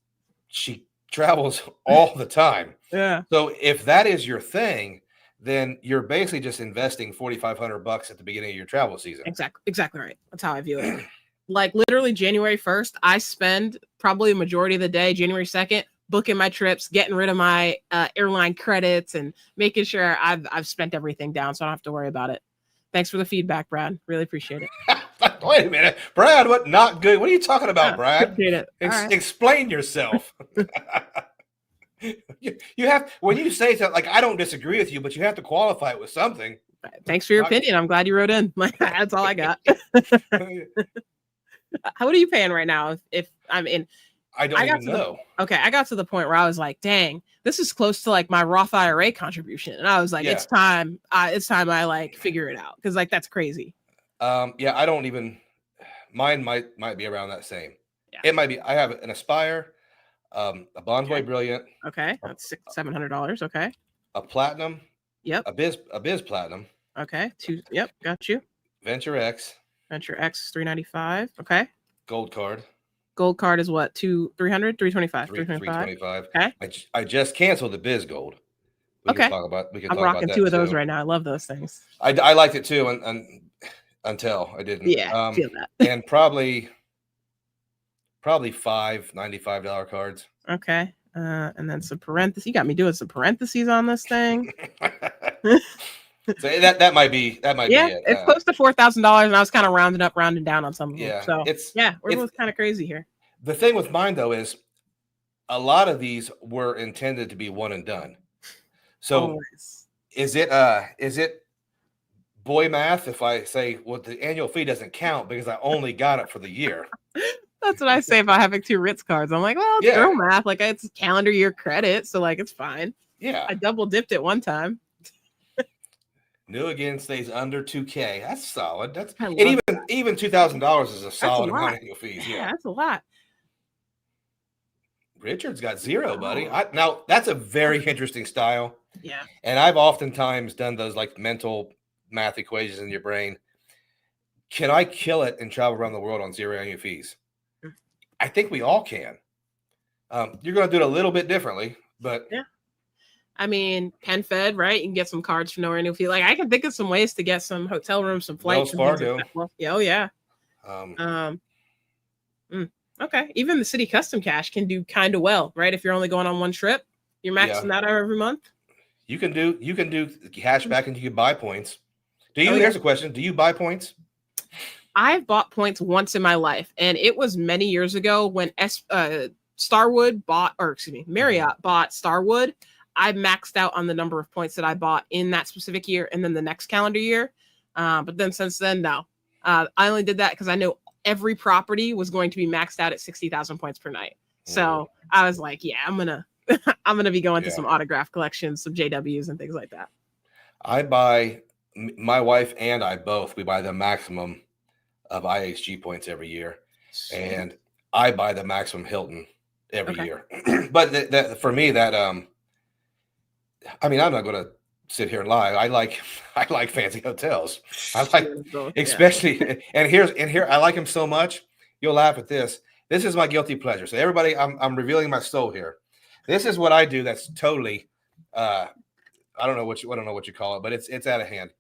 she travels all the time. Yeah. So if that is your thing, then you're basically just investing $4,500 at the beginning of your travel season. Exactly right. That's how I view it. Like literally January 1st, I spend probably a majority of the day, January 2nd, booking my trips, getting rid of my airline credits and making sure I've spent everything down so I don't have to worry about it. Thanks for the feedback, Brad. Really appreciate it. Wait a minute, Brad, what not good? What are you talking about, Brad? Appreciate it. Explain yourself. You have, when you say something, like, I don't disagree with you, but you have to qualify it with something. Thanks for your opinion. I'm glad you wrote in. That's all I got. What are you paying right now? If I'm in, I don't even know. Okay, I got to the point where I was like, dang, this is close to like my Roth IRA contribution. And I was like, it's time I like figure it out. Cause like, that's crazy. Yeah, I don't even, mine might be around that same. Yeah. It might be, I have an Aspire, a Bonvoy Brilliant. Okay. That's $700. Okay. A Platinum. Yep. A Biz Platinum. Okay. Yep. Got you. Venture X $395. Okay. Gold Card. Gold Card is what? 300, 325, 325. Okay. I just canceled the Biz Gold. We can talk about rocking two of those right now. I love those things. I liked it too, until I didn't. Yeah, feel that. And probably $5 $95 cards. Okay. And then some parentheses. You got me doing some parentheses on this thing. So that might be it. It's close to $4,000, and I was kind of rounding down on some of them. Yeah, so we're both kind of crazy here. The thing with mine though is a lot of these were intended to be one and done. So is it boy math if I say, well, the annual fee doesn't count because I only got it for the year? That's what I say about having 2 Ritz cards. I'm like, well, it's girl math. Like, it's calendar year credit, so like it's fine. Yeah, I double dipped it one time. New again stays under $2,000. That's solid. Even $2,000 is a solid amount of annual fees. Yeah, that's a lot. Richard's got 0, buddy. Now that's a very interesting style. Yeah. And I've oftentimes done those like mental math equations in your brain. Can I kill it and travel around the world on 0 annual fees? I think we all can. You're going to do it a little bit differently, but yeah. I mean, PenFed, right? You can get some cards for no annual fee. Like, I can think of some ways to get some hotel rooms, some flights. Wells Fargo. Oh yeah. Okay. Even the Citi Custom Cash can do kind of well, right? If you're only going on one trip, you're maxing that out every month. You can do cash back and you can buy points. Here's a question. Do you buy points? I've bought points once in my life, and it was many years ago when Marriott bought Starwood. I maxed out on the number of points that I bought in that specific year and then the next calendar year. But then since then, no. I only did that because I knew every property was going to be maxed out at 60,000 points per night. So I was like, yeah, I'm gonna be going to some autograph collections, some JWs and things like that. My wife and I both, we buy the maximum of IHG points every year. And I buy the maximum Hilton every year. But for me, I mean, I'm not going to sit here and lie. I like fancy hotels. I like, especially, and here, I like them so much. You'll laugh at this. This is my guilty pleasure. So everybody, I'm revealing my soul here. This is what I do. That's totally, I don't know what you call it, but it's out of hand.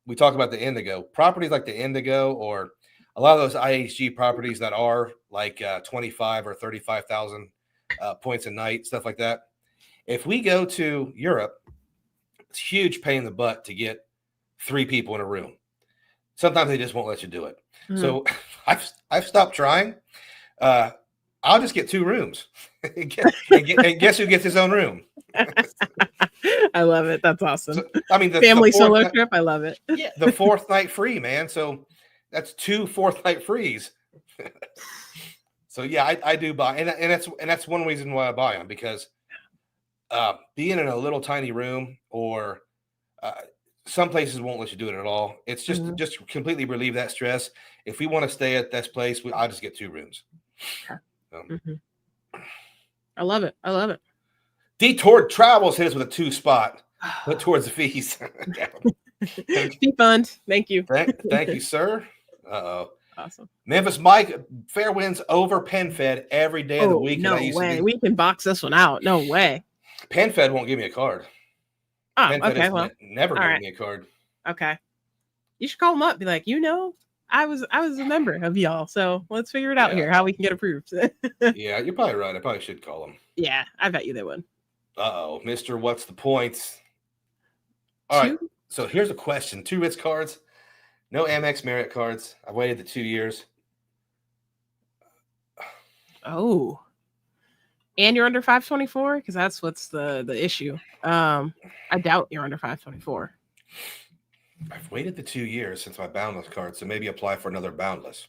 We talk about the Indigo properties, like the Indigo, or a lot of those IHG properties that are like 25 or 35,000 points a night, stuff like that. If we go to Europe, it's a huge pain in the butt to get 3 people in a room. Sometimes they just won't let you do it. So I've stopped trying. I I'll just get 2 rooms. and guess who gets his own room? I love it. That's awesome. So, I mean, family solo trip. I love it. Yeah, the 4th night free, man. So that's 2 4th night frees. So yeah, I do buy, and that's one reason why I buy them, because being in a little tiny room, or some places won't let you do it at all. It's just completely relieve that stress. If we want to stay at this place, I'll just get 2 rooms. I love it. I love it. Detour Travels hit us with a 2 spot, but towards the fees. Fee fund. Thank you. Thank you, sir. Uh-oh. Awesome. Memphis Mike, fair wins over PenFed every day of the week. No way. We can box this one out. No way. PenFed won't give me a card. Oh, PenFed okay. Well, never gave me a card. Okay. You should call them up. Be like, I was a member of y'all. So let's figure it out here, how we can get approved. Yeah, you're probably right. I probably should call them. Yeah, I bet you they would. Uh-oh. Mr. What's the points? All right. So here's a question. 2 Ritz cards. No Amex Marriott cards. I waited the 2 years. Oh. And you're under 524? Because that's what's the issue. I doubt you're under 524. I've waited the 2 years since my boundless card, so maybe apply for another boundless.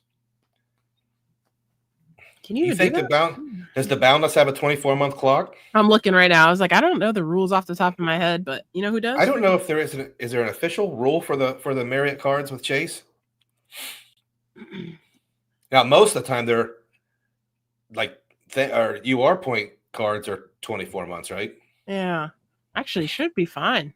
Can you think does the boundless have a 24-month clock? I'm looking right now. I was like, I don't know the rules off the top of my head, but you know who does? I don't know if there is there an official rule for the Marriott cards with Chase? Now, most of the time they're like or UR point cards are 24 months, right? Yeah. Actually, should be fine.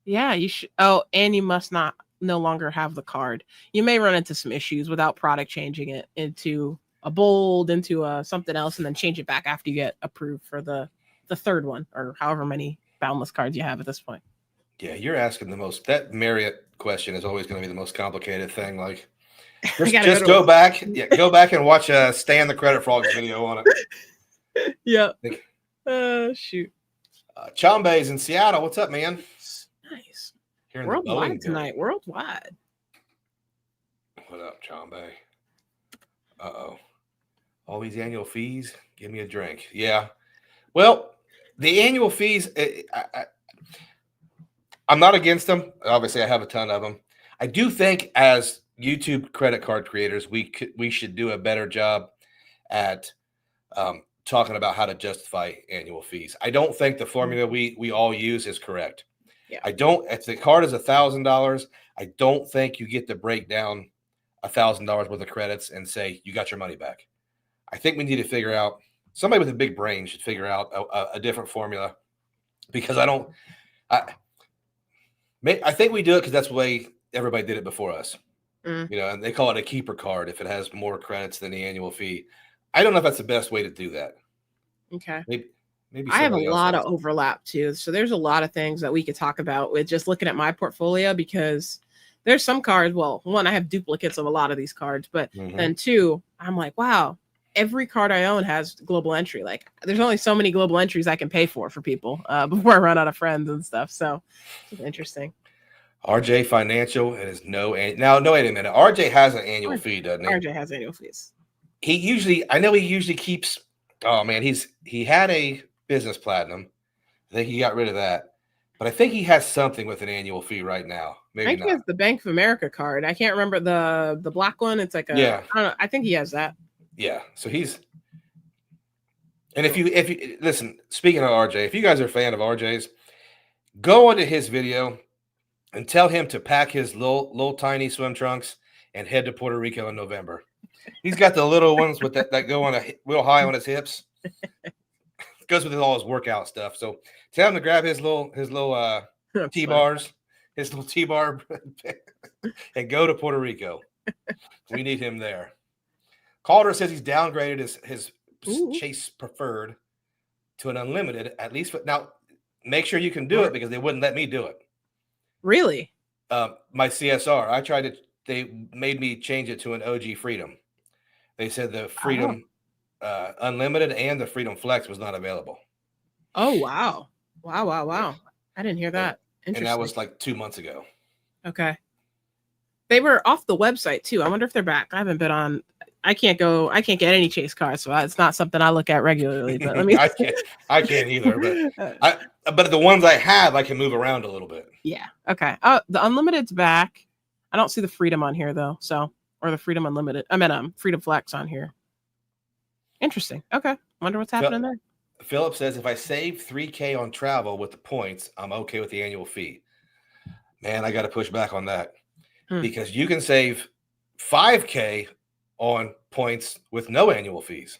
Yeah, you should. Oh, and you must no longer have the card. You may run into some issues without product changing it into a bold, into something else, and then change it back after you get approved for the 3rd one, or however many boundless cards you have at this point. Yeah, you're asking that Marriott question is always going to be the most complicated thing. Like, just go back. Yeah, go back and watch Stan the Credit Frogs video on it. Yeah. Shoot. Chambe's in Seattle. What's up, man? Nice. Here in Worldwide tonight. Worldwide. What up, Chambe? Uh-oh. All these annual fees? Give me a drink. Yeah. Well, the annual fees, I'm not against them. Obviously, I have a ton of them. I do think as YouTube credit card creators, we should do a better job at talking about how to justify annual fees. I don't think the formula we all use is correct. Yeah. If the card is $1,000, I don't think you get to break down $1,000 worth of credits and say you got your money back. I think we need to figure out, somebody with a big brain should figure out a different formula, because I think we do it because that's the way everybody did it before us. And they call it a keeper card if it has more credits than the annual fee. I don't know if that's the best way to do that. Okay. Maybe I have a lot of overlap too. So there's a lot of things that we could talk about with just looking at my portfolio, because there's some cards. Well, one, I have duplicates of a lot of these cards, but then 2, I'm like, wow, every card I own has global entry. Like, there's only so many global entries I can pay for people before I run out of friends and stuff. So it's interesting. RJ Financial, it is no wait a minute. RJ has an annual fee, doesn't he? RJ has annual fees. He usually keeps. Oh man, he had a business platinum. I think he got rid of that, but I think he has something with an annual fee right now. Maybe I think he has the Bank of America card. I can't remember the black one. It's like I don't know. I think he has that. Yeah. So he's. And if you listen, speaking of RJ, if you guys are a fan of RJ's, go onto his video and tell him to pack his little tiny swim trunks and head to Puerto Rico in November. He's got the little ones with that go on real high on his hips. Goes with all his workout stuff. So tell him to grab his little T-bars, his little T-bar, and go to Puerto Rico. We need him there. Calder says he's downgraded his Chase Preferred to an unlimited, at least. Now, make sure you can do it, because they wouldn't let me do it. Really? My CSR, they made me change it to an OG Freedom. They said the Freedom Unlimited and the Freedom Flex was not available. Oh, wow. Wow. I didn't hear that. And that was like 2 months ago. Okay. They were off the website too. I wonder if they're back. I haven't been on I can't get any Chase cards, so it's not something I look at regularly. But let me. I can't either. But the ones I have, I can move around a little bit. Yeah. Okay. The Unlimited's back. I don't see the Freedom on here though. So, or the Freedom Unlimited. I meant Freedom Flex on here. Interesting. Okay. Wonder what's happening there. Philip says, if I save $3,000 on travel with the points, I'm okay with the annual fee. Man, I got to push back on that because you can save $5,000 on points with no annual fees.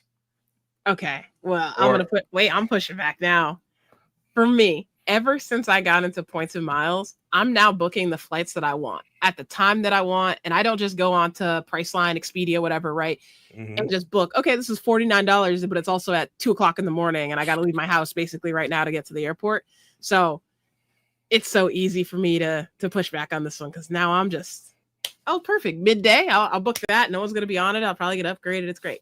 Okay. Well, I'm pushing back now. For me, ever since I got into points and miles, I'm now booking the flights that I want at the time that I want. And I don't just go on to Priceline, Expedia, whatever, right? And just book, okay, this is $49, but it's also at 2:00 in the morning. And I got to leave my house basically right now to get to the airport. So it's so easy for me to push back on this one because now I'm just, oh, perfect. Midday, I'll book that. No one's going to be on it. I'll probably get upgraded. It's great.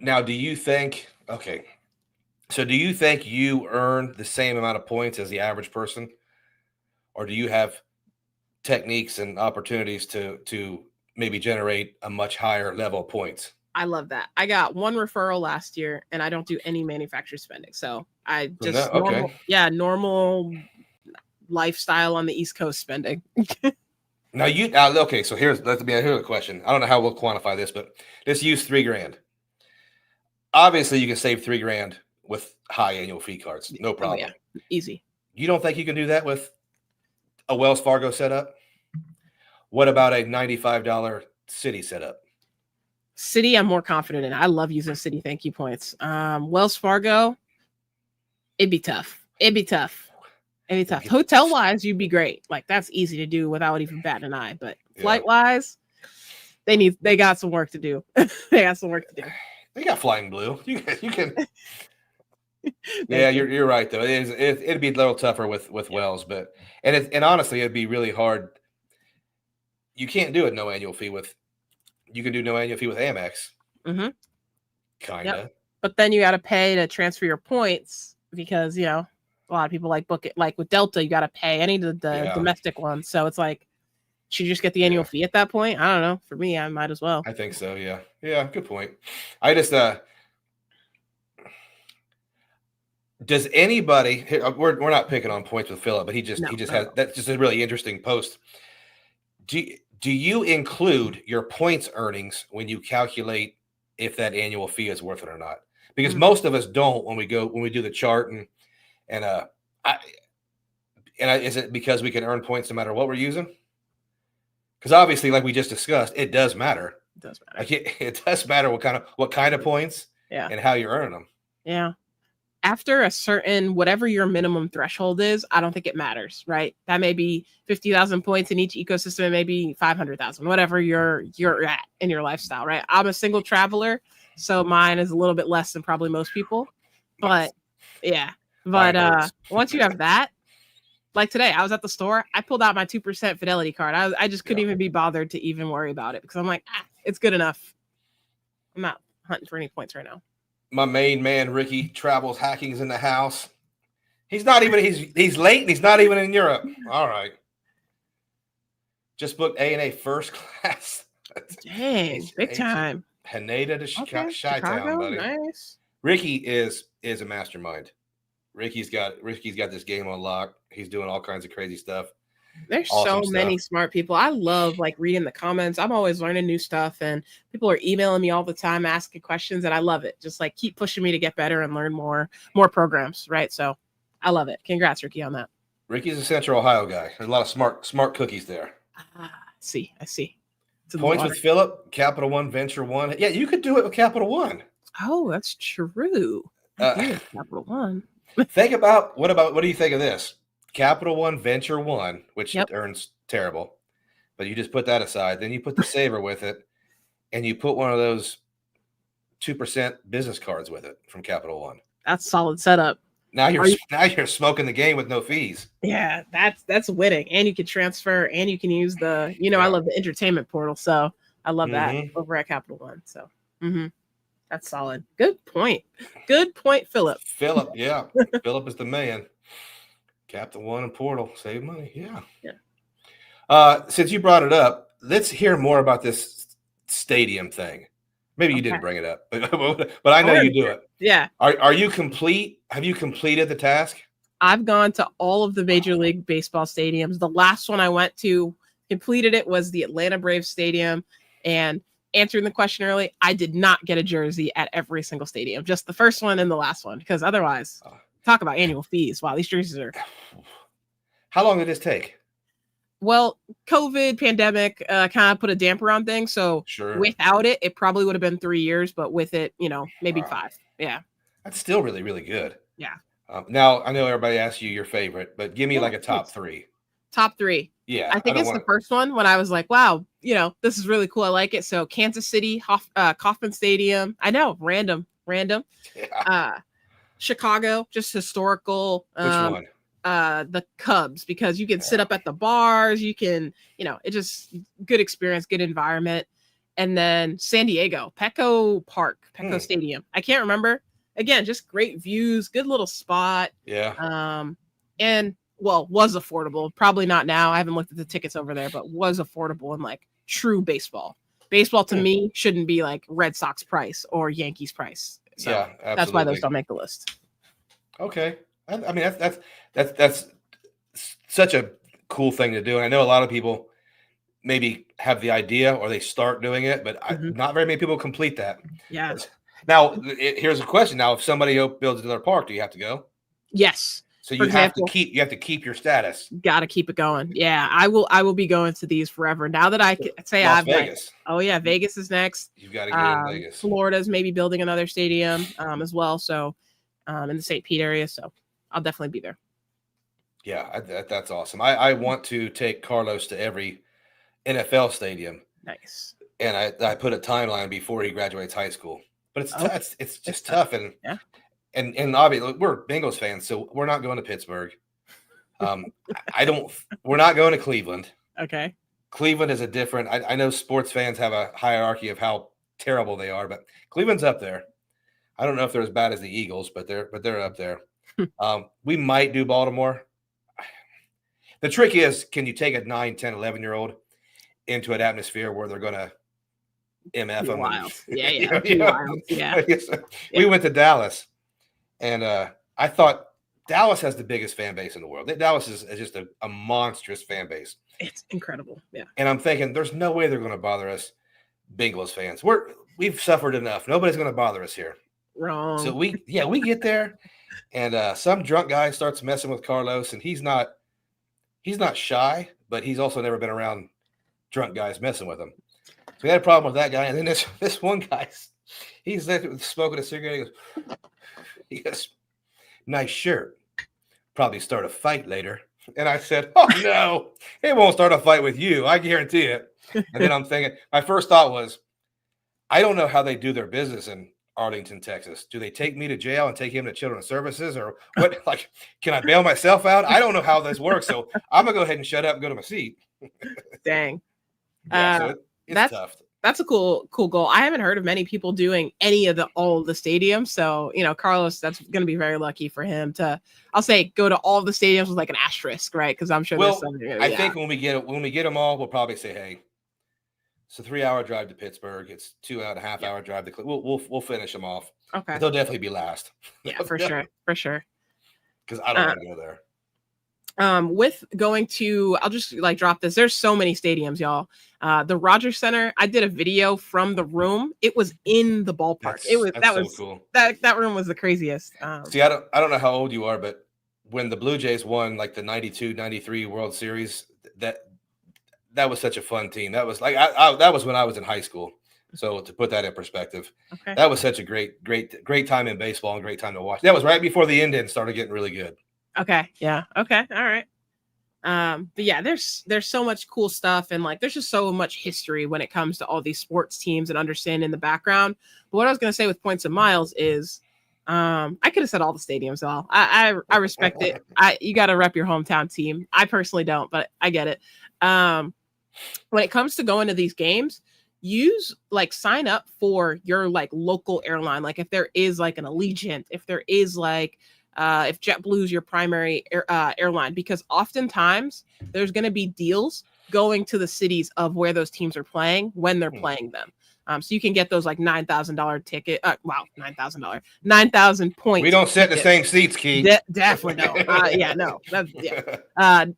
Now, do you think you earn the same amount of points as the average person? Or do you have techniques and opportunities to maybe generate a much higher level of points? I love that. I got one referral last year and I don't do any manufacturer spending. So I just normal lifestyle on the East Coast spending. Okay, so here's a question. I don't know how we'll quantify this, but let's use $3,000. Obviously, you can save $3,000 with high annual fee cards. No problem. Oh, yeah. Easy. You don't think you can do that with a Wells Fargo setup? What about a $95 Citi setup? Citi, I'm more confident in. I love using Citi thank you points. Wells Fargo, it'd be tough. Hotel wise, you'd be great. Like that's easy to do without even batting an eye. But flight wise, they got some work to do. They got Flying Blue. You can. Yeah, you're right though. It'd be a little tougher with Wells, but and honestly, it'd be really hard. You can't do it no annual fee with. You can do no annual fee with Amex. Kinda. Yep. But then you got to pay to transfer your points because a lot of people book it. Like with Delta, you got to pay any of the domestic ones. So it's like, should you just get the annual fee at that point? I don't know. For me, I might as well. I think so. Yeah. Good point. I just does anybody? We're not picking on points with Philip, but he just has that's just a really interesting post. Do you include your points earnings when you calculate if that annual fee is worth it or not? Because most of us don't when we do the chart and is it because we can earn points no matter what we're using? Because obviously, like we just discussed, it does matter. It does matter. Like it does matter what kind of points and how you earn them. Yeah. After a certain, whatever your minimum threshold is, I don't think it matters, right? That may be 50,000 points in each ecosystem. It may be 500,000, whatever you're at in your lifestyle, right? I'm a single traveler, so mine is a little bit less than probably most people, but once you have that, like today, I was at the store, I pulled out my 2% Fidelity card. I just couldn't even be bothered to even worry about it because I'm like, it's good enough. I'm not hunting for any points right now. My main man, Ricky, travels hacking's in the house. He's not even, he's late and he's not even in Europe. All right. Just booked ANA first class. Dang, big time. Haneda to Chi-Town, buddy. Nice. Ricky is a mastermind. Ricky's got this game on lock. He's doing all kinds of crazy stuff. There's so many smart people. I love reading the comments. I'm always learning new stuff and people are emailing me all the time, asking questions, and I love it. Just keep pushing me to get better and learn more programs. Right. So I love it. Congrats, Ricky, on that. Ricky's a Central Ohio guy. There's a lot of smart cookies there. I see. Points with Philip, Capital One, Venture One. Yeah, you could do it with Capital One. Oh, that's true. Capital One. Think about what do you think of this? Capital One, Venture One, which earns terrible, but you just put that aside. Then you put the saver with it, and you put one of those 2% business cards with it from Capital One. That's solid setup. Now you're smoking the game with no fees. Yeah, that's winning, and you can transfer, and you can use the. I love the entertainment portal, so I love that over at Capital One. So. That's solid. Good point, Philip. Philip is the man. Capital One and Portal, save money. Yeah. Since you brought it up, let's hear more about this stadium thing. Maybe you Okay. didn't bring it up, but I know you do it. Yeah. Are you complete? Have you completed the task? I've gone to all of the Major League Baseball stadiums. The last one I went to, completed it, was the Atlanta Braves Stadium. And answering the question early, I did not get a jersey at every single stadium, just the first one and the last one, because otherwise, talk about annual fees. Wow, these jerseys are. How long did this take? Well, COVID pandemic kind of put a damper on things. So without it, it probably would have been 3 years, but with it, maybe 5. Yeah. That's still really, really good. Yeah. Now, I know everybody asks you your favorite, but give me like a top 3. Top 3. Yeah. I think it's the first one when I was like, wow, this is really cool. I like it. So Kansas City, Kauffman Stadium. I know, random. Yeah. Chicago, just historical. Which one? The Cubs, because you can sit up at the bars. You can, it just good experience, good environment. And then San Diego, Petco Stadium. I can't remember. Again, just great views, good little spot. Yeah. And was affordable. Probably not now. I haven't looked at the tickets over there, but was affordable and like true baseball. Baseball to me shouldn't be like Red Sox price or Yankees price. So yeah, absolutely. That's why those don't make the list. Okay. I mean, that's such a cool thing to do. And I know a lot of people maybe have the idea or they start doing it, but not very many people complete that. Yeah. Now, here's a question. Now, if somebody builds another park, do you have to go? Yes. So you have to keep your status. Got to keep it going. Yeah, I will be going to these forever. Now that I can say Las Vegas. Vegas is next. You've got to go to Vegas. Florida's maybe building another stadium as well. So in the St. Pete area. So I'll definitely be there. Yeah, that's awesome. I want to take Carlos to every NFL stadium. Nice. And I put a timeline before he graduates high school. But it's just tough. And yeah. And obviously we're Bengals fans, so we're not going to Pittsburgh. We're not going to Cleveland. Okay. Cleveland is a different. I know sports fans have a hierarchy of how terrible they are, but Cleveland's up there. I don't know if they're as bad as the Eagles, but they're up there. We might do Baltimore. The trick is, can you take a 9, 10, 11-year-old into an atmosphere where they're going to MF them? Wild. Yeah. Wild. Yeah. We went to Dallas, and I thought Dallas has the biggest fan base in the world. Dallas is just a monstrous fan base. It's incredible. Yeah. And I'm thinking, there's no way they're going to bother us Bengals fans. We've suffered enough. Nobody's going to bother us here. Wrong. So we get there, and some drunk guy starts messing with Carlos, and he's not shy, but he's also never been around drunk guys messing with him. So we had a problem with that guy. And then this one guy, he's there smoking a cigarette. He goes, nice shirt. Probably start a fight later. And I said, oh, no, it won't start a fight with you. I guarantee it. And then I'm thinking, my first thought was, I don't know how they do their business in Arlington, Texas. Do they take me to jail and take him to Children's Services, or what? Like, can I bail myself out? I don't know how this works. So I'm going to go ahead and shut up and go to my seat. Dang. Yeah, so it's tough. That's a cool goal. I haven't heard of many people doing all of the stadiums. So, Carlos, that's going to be very lucky for him to, I'll say, go to all of the stadiums with like an asterisk, right? Because I'm sure there's some. I think when we get them all, we'll probably say, hey, it's a 3-hour drive to Pittsburgh. It's 2.5 hour drive to Cleveland. We'll finish them off. Okay. But they'll definitely be last. Yeah, for sure. Because I don't want to go there. With going to, I'll just like drop this. There's so many stadiums, y'all. The Rogers Center, I did a video from the room. It was in the ballpark. That was cool. That room was the craziest. See, I don't know how old you are, but when the Blue Jays won like the 92, 93 World Series, that was such a fun team. That was like that was when I was in high school. So to put that in perspective, that was such a great time in baseball and great time to watch. That was right before the Indians started getting really good. Okay. Yeah. Okay. All right. But yeah, there's so much cool stuff, and like there's just so much history when it comes to all these sports teams and understanding the background. But what I was gonna say with Points and Miles is I could have said all the stadiums. All I respect it. You gotta rep your hometown team. I personally don't, but I get it. When it comes to going to these games, sign up for your like local airline. Like if there is like an Allegiant, if there is like if JetBlue is your primary airline, because oftentimes there's going to be deals going to the cities of where those teams are playing when they're playing them. So you can get those like $9,000 ticket. Wow, $9,000 point. We don't sit in the same seats, Key. Definitely don't. Yeah, no.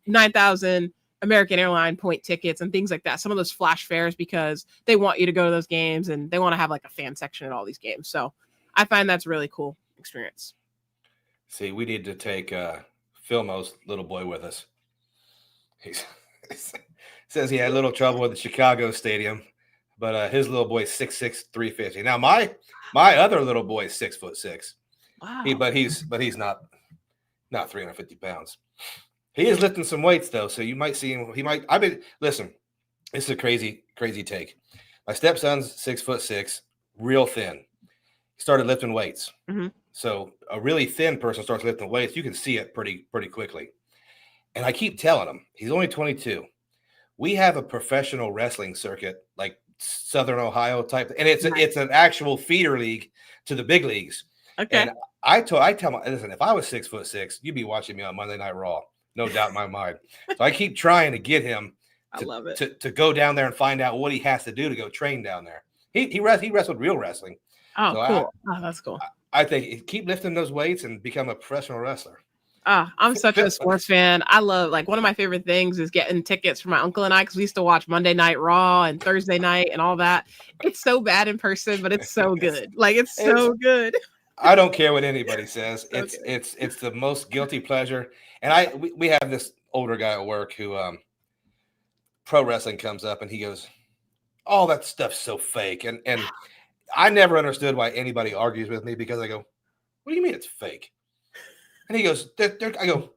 9,000 American Airline point tickets and things like that. Some of those flash fares because they want you to go to those games and they want to have like a fan section at all these games. So I find that's a really cool experience. See, we need to take Filmo's little boy with us. He says he had a little trouble with the Chicago stadium, but his little boy is 6'6", 350. Now my other little boy is 6'6". Wow. But he's not 350 pounds. He is lifting some weights though, so you might see him. Listen, this is a crazy take. My stepson's 6'6", real thin. He started lifting weights. Mm-hmm. So a really thin person starts lifting weights, you can see it pretty quickly. And I keep telling him, he's only 22. We have a professional wrestling circuit, like Southern Ohio type, and it's an actual feeder league to the big leagues. Okay. And I tell him, listen, if I was 6'6", you'd be watching me on Monday Night Raw, no doubt in my mind. So I keep trying to get him to go down there and find out what he has to do to go train down there. He wrestled real wrestling. Oh, so cool. That's cool. I think keep lifting those weights and become a professional wrestler. I'm such a sports fan. I love, like, one of my favorite things is getting tickets for my uncle and I, because we used to watch Monday Night Raw and Thursday night and all that. It's so bad in person, but it's so good. Like, it's so good. I don't care what anybody says. It's the most guilty pleasure. And we have this older guy at work who pro wrestling comes up and he goes, all that stuff's so fake. And I never understood why anybody argues with me, because I go, what do you mean it's fake? And he goes, I go,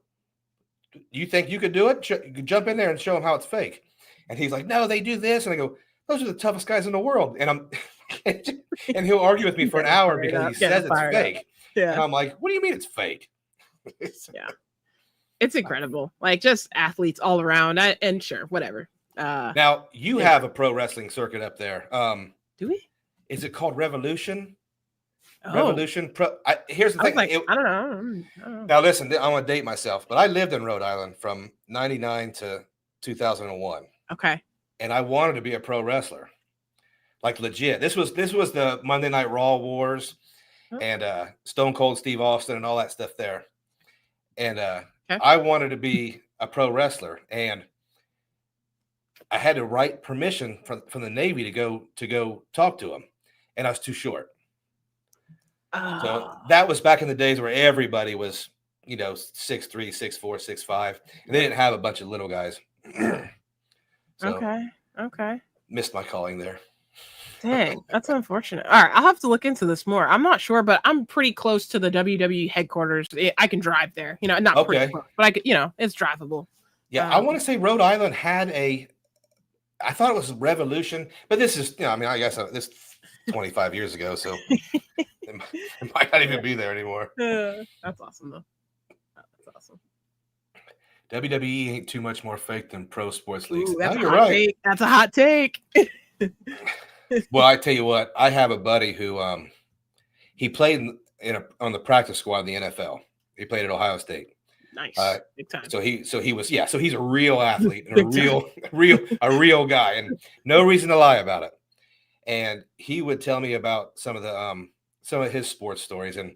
you think you could do it? You could jump in there and show them how it's fake. And he's like, no, they do this. And I go, those are the toughest guys in the world. And and he'll argue with me for an hour because he says it's fake. Yeah. And I'm like, what do you mean it's fake? Yeah. It's incredible. Like, just athletes all around. And sure, whatever. Now you have a pro wrestling circuit up there. Do we? Is it called Revolution? Oh. Revolution Pro. Here's the thing. Like, I don't know. Now listen, I want to date myself, but I lived in Rhode Island from 99 to 2001. Okay. And I wanted to be a pro wrestler, like legit. This was the Monday Night Raw wars, and Stone Cold Steve Austin and all that stuff there. And I wanted to be a pro wrestler, and I had to write permission from the Navy to go talk to him, and I was too short. So that was back in the days where everybody was, 6'3", 6'4", 6'5", and they didn't have a bunch of little guys. Okay. Missed my calling there. Dang, that's unfortunate. All right, I'll have to look into this more. I'm not sure, but I'm pretty close to the WWE headquarters. I can drive there. Not pretty close, but I could, it's drivable. Yeah, I want to say Rhode Island had I thought it was Revolution, but this is, I guess this 25 years ago, so it might not even be there anymore. That's awesome, though. That's awesome. WWE ain't too much more fake than pro sports leagues. Ooh, you're right. Take. That's a hot take. Well, I tell you what, I have a buddy who he played on the practice squad in the NFL. He played at Ohio State. Nice. Big time. So he's a real athlete and a real guy, and no reason to lie about it. And he would tell me about some of his sports stories. And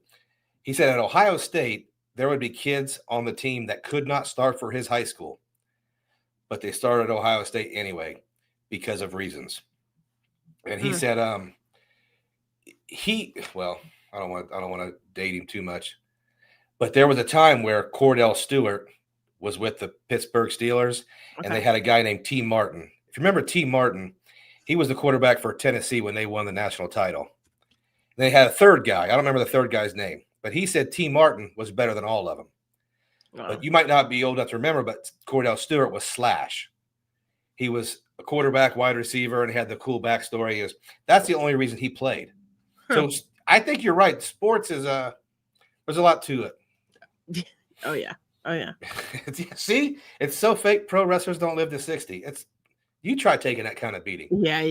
he said at Ohio State, there would be kids on the team that could not start for his high school, but they started at Ohio State anyway because of reasons. And he said, I don't want to date him too much, but there was a time where Cordell Stewart was with the Pittsburgh Steelers, and they had a guy named T. Martin. If you remember T. Martin, he was the quarterback for Tennessee when they won the national title. And they had a third guy. I don't remember the third guy's name, but he said T. Martin was better than all of them. But you might not be old enough to remember, but Cordell Stewart was Slash. He was a quarterback, wide receiver, and had the cool backstory. That's the only reason he played. So I think you're right. Sports is there's a lot to it. Oh yeah. See, it's so fake. Pro wrestlers don't live to 60. You try taking that kind of beating. Yeah.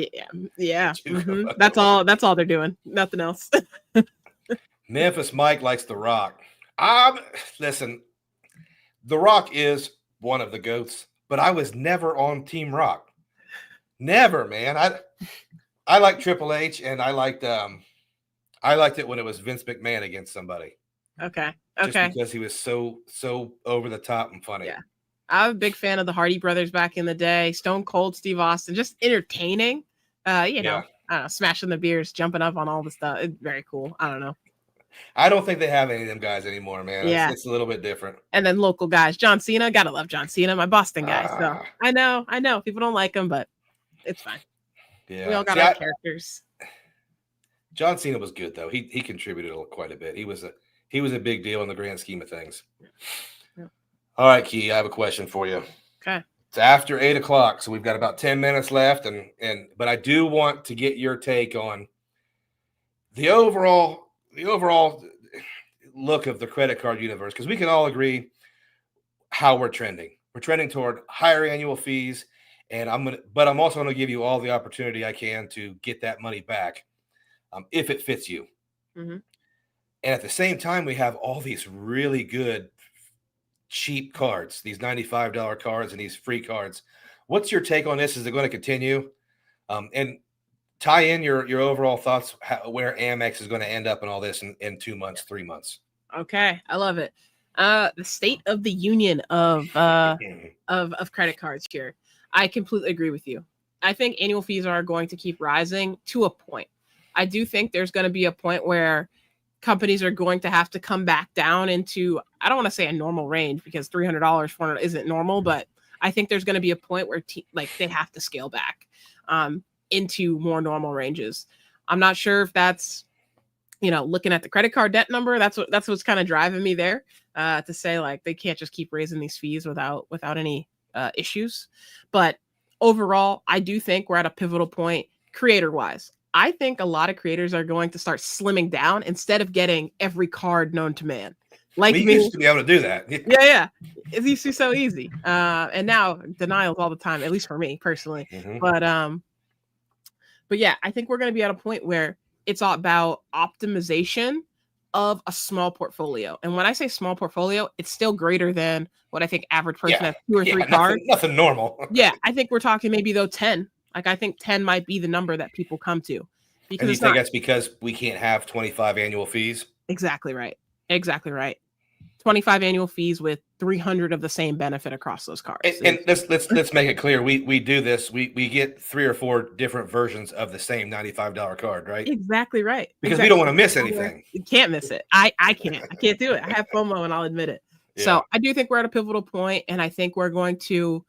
Mm-hmm. That's all they're doing. Nothing else. Memphis Mike likes The Rock. Listen, The Rock is one of the GOATs, but I was never on Team Rock. Never, man. I like Triple H, and I liked it when it was Vince McMahon against somebody. Okay. Just Okay. because he was so over the top and funny. Yeah. I'm a big fan of the Hardy brothers back in the day. Stone Cold Steve Austin, just entertaining. You know, Yeah. I don't know, smashing the beers, jumping up on all the stuff. It's very cool. I don't know. I don't think they have any of them guys anymore, man. Yeah. It's a little bit different. And then local guys, John Cena, gotta love John Cena, my Boston guy. So Ah. I know people don't like him, but it's fine. Yeah. We all got our characters. John Cena was good though. He contributed quite a bit. He was a big deal in the grand scheme of things. Yeah. All right, Key, I have a question for you. Okay. It's after 8 o'clock, so we've got about 10 minutes left, but I do want to get your take on the overall look of the credit card universe, because we can all agree how we're trending. We're trending toward higher annual fees, and I'm also going to give you all the opportunity I can to get that money back, if it fits you. Mm-hmm. And at the same time, we have all these really good, cheap cards, these $95 cards and these free cards. What's your take on this? Is it going to continue? And tie in your overall thoughts, where Amex is going to end up in all this in 2 months, 3 months. Okay, I love it. The state of the union of credit cards here. I completely agree with you. I think annual fees are going to keep rising to a point. I do think there's going to be a point where companies are going to have to come back down into, I don't want to say a normal range, because $300, $400 isn't normal, but I think there's going to be a point where they have to scale back into more normal ranges. I'm not sure if that's, looking at the credit card debt number, that's what's kind of driving me there, to say like they can't just keep raising these fees without any issues. But overall, I do think we're at a pivotal point creator wise. I think a lot of creators are going to start slimming down instead of getting every card known to man. Like we used to be able to do that. Yeah. It used to be so easy. And now denials all the time, at least for me personally. Mm-hmm. But yeah, I think we're going to be at a point where it's all about optimization of a small portfolio. And when I say small portfolio, it's still greater than what I think average person has 2 or 3 cards. Nothing normal. Yeah, I think we're talking maybe though 10. Like I think 10 might be the number that people come to. Because and you think that's because we can't have 25 annual fees? Exactly right. 25 annual fees with 300 of the same benefit across those cards. And let's make it clear. We do this. We get 3 or 4 different versions of the same $95 card, right? Exactly right. Because we don't want to miss anything. You can't miss it. I can't do it. I have FOMO and I'll admit it. Yeah. So I do think we're at a pivotal point, and I think we're going to,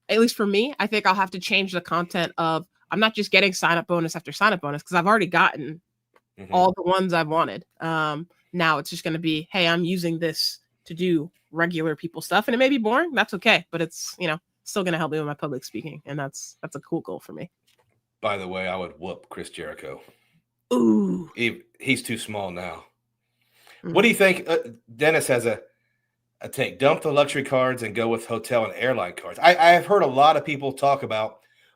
at least for me, I think I'll have to change the content of, I'm not just getting sign up bonus after sign up bonus, because I've already gotten all the ones I've wanted. Now it's just going to be, hey, I'm using this to do regular people stuff, and it may be boring. That's okay, but it's still going to help me with my public speaking, and that's a cool goal for me. By the way, I would whoop Chris Jericho. Ooh, he's too small now. Mm-hmm. What do you think? Dennis has a take. Dump the luxury cards and go with hotel and airline cards. I have heard a lot of people talk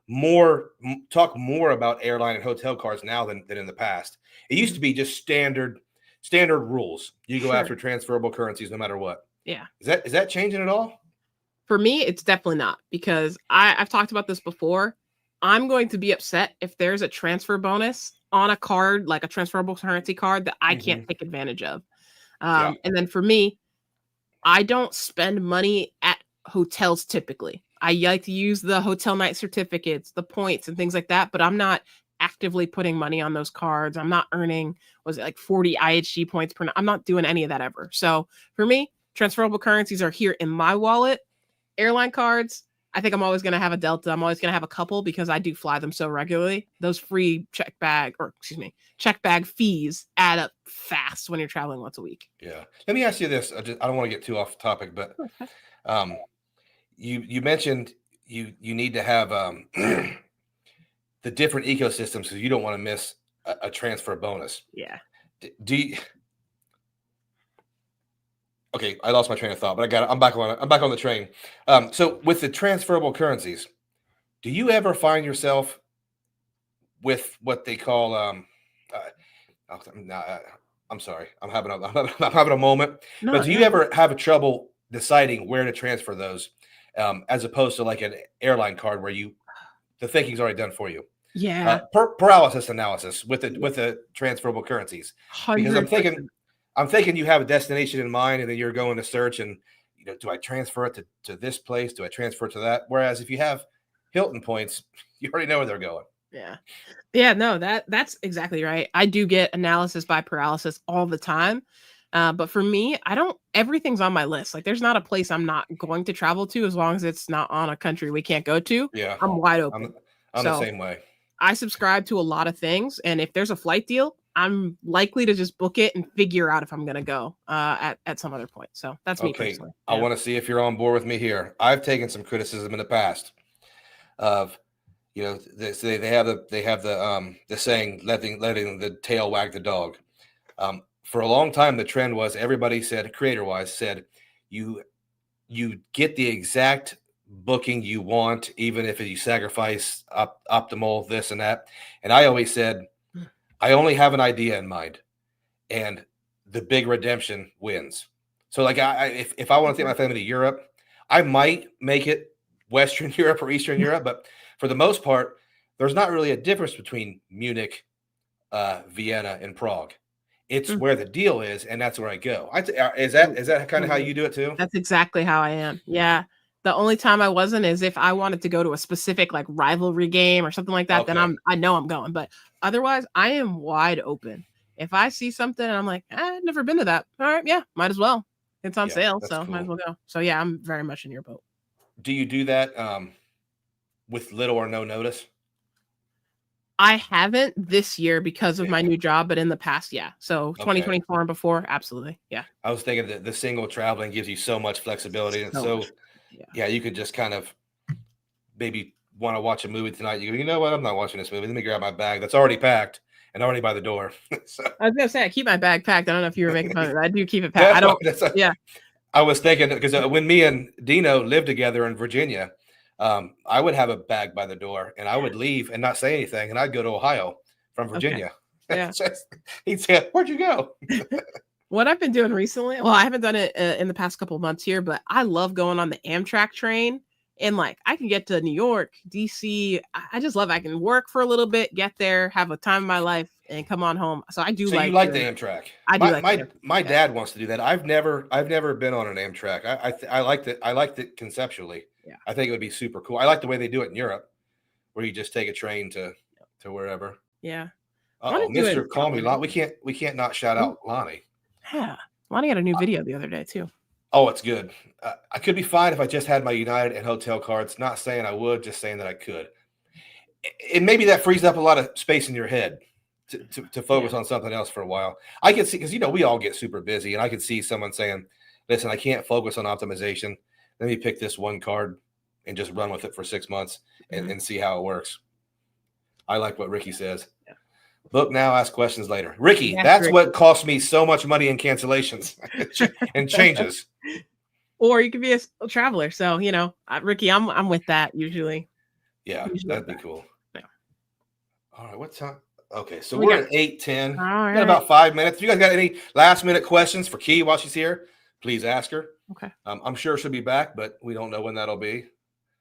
more about airline and hotel cards now than in the past. It used to be just standard rules. You go after transferable currencies no matter what. Yeah. Is that changing at all? For me, it's definitely not, because I've talked about this before. I'm going to be upset if there's a transfer bonus on a card, like a transferable currency card, that I can't take advantage of. And then for me, I don't spend money at hotels typically. I like to use the hotel night certificates, the points and things like that, but I'm not actively putting money on those cards. I'm not earning, 40 IHG points per night. I'm not doing any of that ever. So for me, transferable currencies are here in my wallet. Airline cards, I think I'm always going to have a Delta. I'm always going to have a couple because I do fly them so regularly. Those free check bag fees add up fast when you're traveling once a week. Yeah. Let me ask you this. I don't want to get too off topic, but you mentioned you need to have the different ecosystems because you don't want to miss a transfer bonus. Yeah. Okay, I lost my train of thought, but I got it. I'm back on the train. So with the transferable currencies, do you ever find yourself with what they call I'm sorry, I'm having a moment. No, but do you ever have a trouble deciding where to transfer those, as opposed to like an airline card where the thinking's already done for you? Yeah. Paralysis analysis with the transferable currencies, because 100%. I'm thinking you have a destination in mind, and then you're going to search, and do I transfer it to this place? Do I transfer it to that? Whereas if you have Hilton points, you already know where they're going. Yeah. Yeah, no, that's exactly right. I do get analysis by paralysis all the time. But for me, everything's on my list. Like there's not a place I'm not going to travel to as long as it's not on a country we can't go to. Yeah, I'm wide I'm open. I'm the So same way. I subscribe to a lot of things. And if there's a flight deal, I'm likely to just book it and figure out if I'm gonna go at some other point. So that's me Okay, personally. I Yeah. want to see if you're on board with me here. I've taken some criticism in the past of, they have the saying, letting the tail wag the dog. For a long time, the trend was, everybody said, creator wise, said you get the exact booking you want, even if you sacrifice optimal this and that. And I always said, I only have an idea in mind, and the big redemption wins. So like, if I want to take my family to Europe, I might make it Western Europe or Eastern Europe, but for the most part, there's not really a difference between Munich, Vienna, and Prague. It's where the deal is, and that's where I go. Is that kind of how you do it too? That's exactly how I am. Yeah. The only time I wasn't is if I wanted to go to a specific like rivalry game or something like that, then Okay. I know I'm going. But otherwise, I am wide open. If I see something and I'm like, I've never been to that. All right, yeah, might as well. It's on Yeah, sale, that's so might as cool. well go. So yeah, I'm very much in your boat. Do you do that with little or no notice? I haven't this year because of Yeah. my new job, but in the past, yeah. So Okay. 2024 and before, absolutely. Yeah. I was thinking that the single traveling gives you so much flexibility, and So much. yeah, you could just kind of maybe want to watch a movie tonight. You go, you know what? I'm not watching this movie. Let me grab my bag that's already packed and already by the door. So I was gonna say I keep my bag packed. I don't know if you were making fun of it. I do keep it packed. I don't. Yeah. I was thinking, because when me and Dino lived together in Virginia, I would have a bag by the door, and I would leave and not say anything, and I'd go to Ohio from Virginia. Okay. Yeah. He'd say, "Where'd you go?" What I've been doing recently, well, I haven't done it in the past couple of months here, but I love going on the Amtrak train. And like I can get to New York, DC. I just love it. I can work for a little bit, get there, have a time of my life, and come on home. So I do So you like like the doing Amtrak? I do like the Amtrak, My yeah. dad wants to do that. I've never been on an Amtrak. I liked it conceptually. Yeah. I think it would be super cool. I like the way they do it in Europe, where you just take a train to wherever. Yeah. Oh, Mr. Call Me Lonnie. We can't not shout out Lonnie. Yeah. Lonnie had a new video the other day too. Oh, it's good. I could be fine if I just had my United and hotel cards. Not saying I would, just saying that I could. And maybe that frees up a lot of space in your head to focus on something else for a while. I can see, because we all get super busy, and I could see someone saying, listen, I can't focus on optimization. Let me pick this one card and just run with it for 6 months and see how it works. I like what Ricky says. Yeah. Book now, ask questions later. Ricky, that's Ricky. What cost me so much money in cancellations and changes. Or you could be a traveler. So, Ricky, I'm with that usually. Yeah, that'd be cool. Yeah. All right, what time? Okay, so we're at 8:10. Right. Got about 5 minutes. If you guys got any last minute questions for Key while she's here, please ask her. Okay. I'm sure she'll be back, but we don't know when that'll be.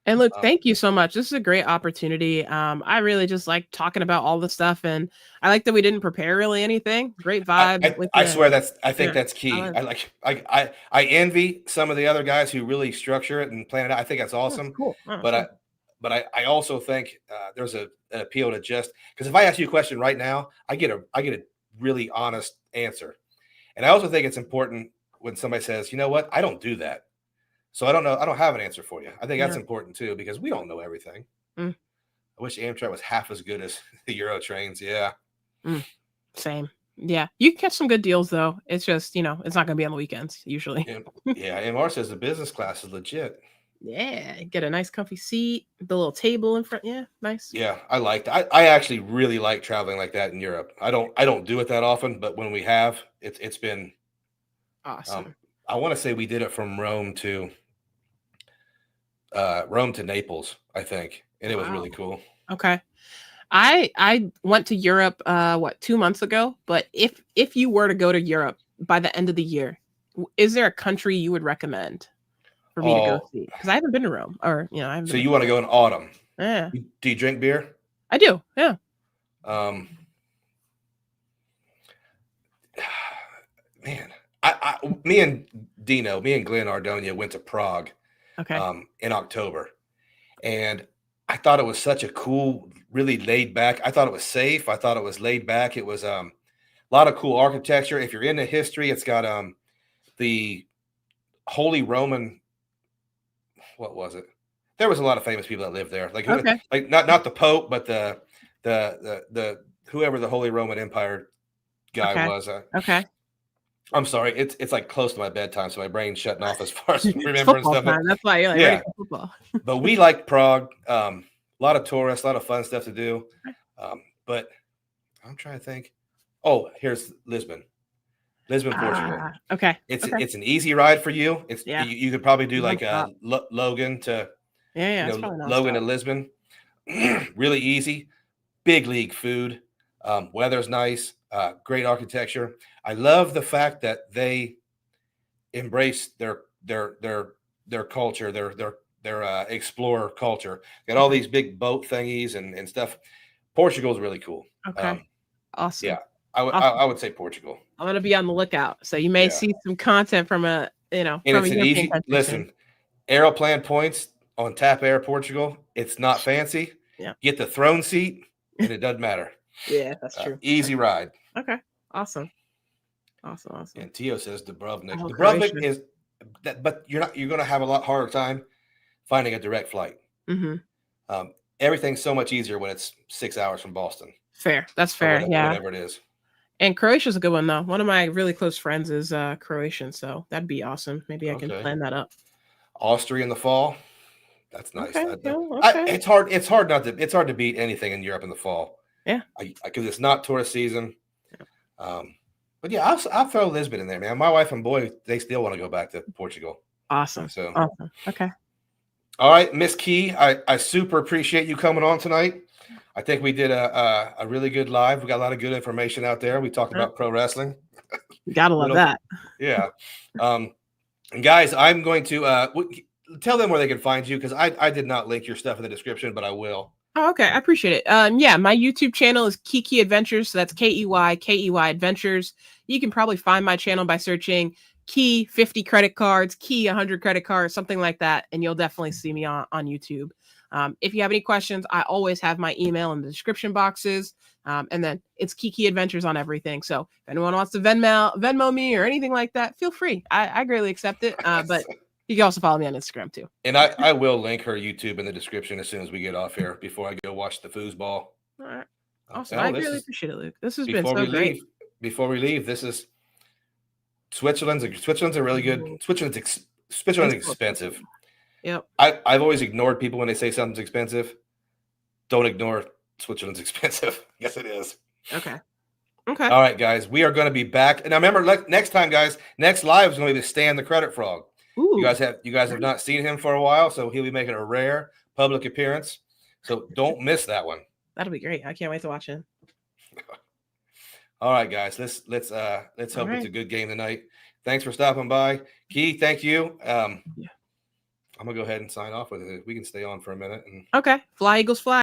And look, thank you so much. This is a great opportunity. I really just like talking about all the stuff, and I like that we didn't prepare really anything. Great vibe. I swear I think that's key. I envy some of the other guys who really structure it and plan it out. I think that's awesome. That's cool. But I also think there's an appeal to just, because if I ask you a question right now, I get a really honest answer. And I also think it's important when somebody says, you know what, I don't do that. So I don't know. I don't have an answer for you. I think that's important too, because we don't know everything. I wish Amtrak was half as good as the Euro trains. Yeah. Same. Yeah. You can catch some good deals though. It's just, it's not going to be on the weekends usually. Yeah. MR says the business class is legit. Yeah. Get a nice comfy seat, the little table in front. Yeah. Nice. Yeah. I actually really like traveling like that in Europe. I don't do it that often, but when we have, it's been awesome. I want to say we did it from Rome to Naples, I think, and it was really cool. Okay. I went to Europe 2 months ago, but if you were to go to Europe by the end of the year, is there a country you would recommend for me to go see? Because I haven't been to Rome, or I haven't. So you want to go in autumn? Yeah. Do you drink beer? I do. Yeah. Man, me and Glenn Ardonia went to Prague Okay. in October, and I thought it was such a cool, really laid back. I thought it was safe. I thought it was laid back. It was a lot of cool architecture. If you're into history, it's got the Holy Roman. What was it? There was a lot of famous people that lived there. Like not the Pope, but the whoever the Holy Roman Empire guy was. Okay. I'm sorry, it's like close to my bedtime, so my brain's shutting off as far as remembering football stuff. Time. That's why you're like ready for football. But we like Prague. A lot of tourists, a lot of fun stuff to do. But I'm trying to think. Oh, here's Lisbon, Portugal. Okay. It's an easy ride for you. It's you could probably do like Logan to Logan to Lisbon. Really easy. Big league food. Weather's nice. Great architecture. I love the fact that they embrace their culture, their explorer culture. Got all these big boat thingies and stuff. Portugal's really cool. Okay. Awesome. Yeah, I would say Portugal. I'm gonna be on the lookout. So you may see some content from and it's an easy listen. Aeroplan points on TAP Air Portugal. It's not fancy. Yeah. Get the throne seat, and it doesn't matter. Yeah, that's true. Easy ride. Okay. Awesome. And Tio says Dubrovnik. Dubrovnik is that, but you're going to have a lot harder time finding a direct flight. Mm-hmm. Everything's so much easier when it's 6 hours from Boston. Fair. That's fair. Whatever it is. And Croatia's a good one though. One of my really close friends is Croatian, so that'd be awesome. Maybe I can plan that up. Austria in the fall. That's nice. Okay. It's hard not to beat anything in Europe in the fall. Yeah. Because it's not tourist season. Yeah. But yeah, I'll throw Lisbon in there, man. My wife and boy, they still want to go back to Portugal. Awesome. Awesome. Okay. All right, Miss Key, I super appreciate you coming on tonight. I think we did a really good live. We got a lot of good information out there. We talked about pro wrestling. Gotta love that. Yeah. And guys, I'm going to tell them where they can find you because I did not link your stuff in the description, but I will. Oh, okay. I appreciate it. Yeah, my YouTube channel is Key Adventures. So that's KEY Adventures. You can probably find my channel by searching Key 50 credit cards, Key 100 credit cards, something like that. And you'll definitely see me on YouTube. If you have any questions, I always have my email in the description boxes. And then it's Key Adventures on everything. So if anyone wants to Venmo me or anything like that, feel free. I greatly accept it. But you can also follow me on Instagram too. And I will link her YouTube in the description as soon as we get off here before I go watch the foosball. All right. Awesome. I really appreciate it, Luke. This has been so great. Before we leave, this is Switzerland's a really good. Switzerland's expensive. Yep. I've always ignored people when they say something's expensive. Don't ignore Switzerland's expensive. Yes, it is. Okay. All right, guys. We are going to be back. And I remember next time, guys, next live is going to be the Stan the Credit Frog. Ooh. You guys have not seen him for a while, so he'll be making a rare public appearance. So don't miss that one. That'll be great. I can't wait to watch him. All right, guys. Let's hope it's a good game tonight. Thanks for stopping by. Key, thank you. I'm gonna go ahead and sign off with it. We can stay on for a minute. Okay. Fly Eagles fly.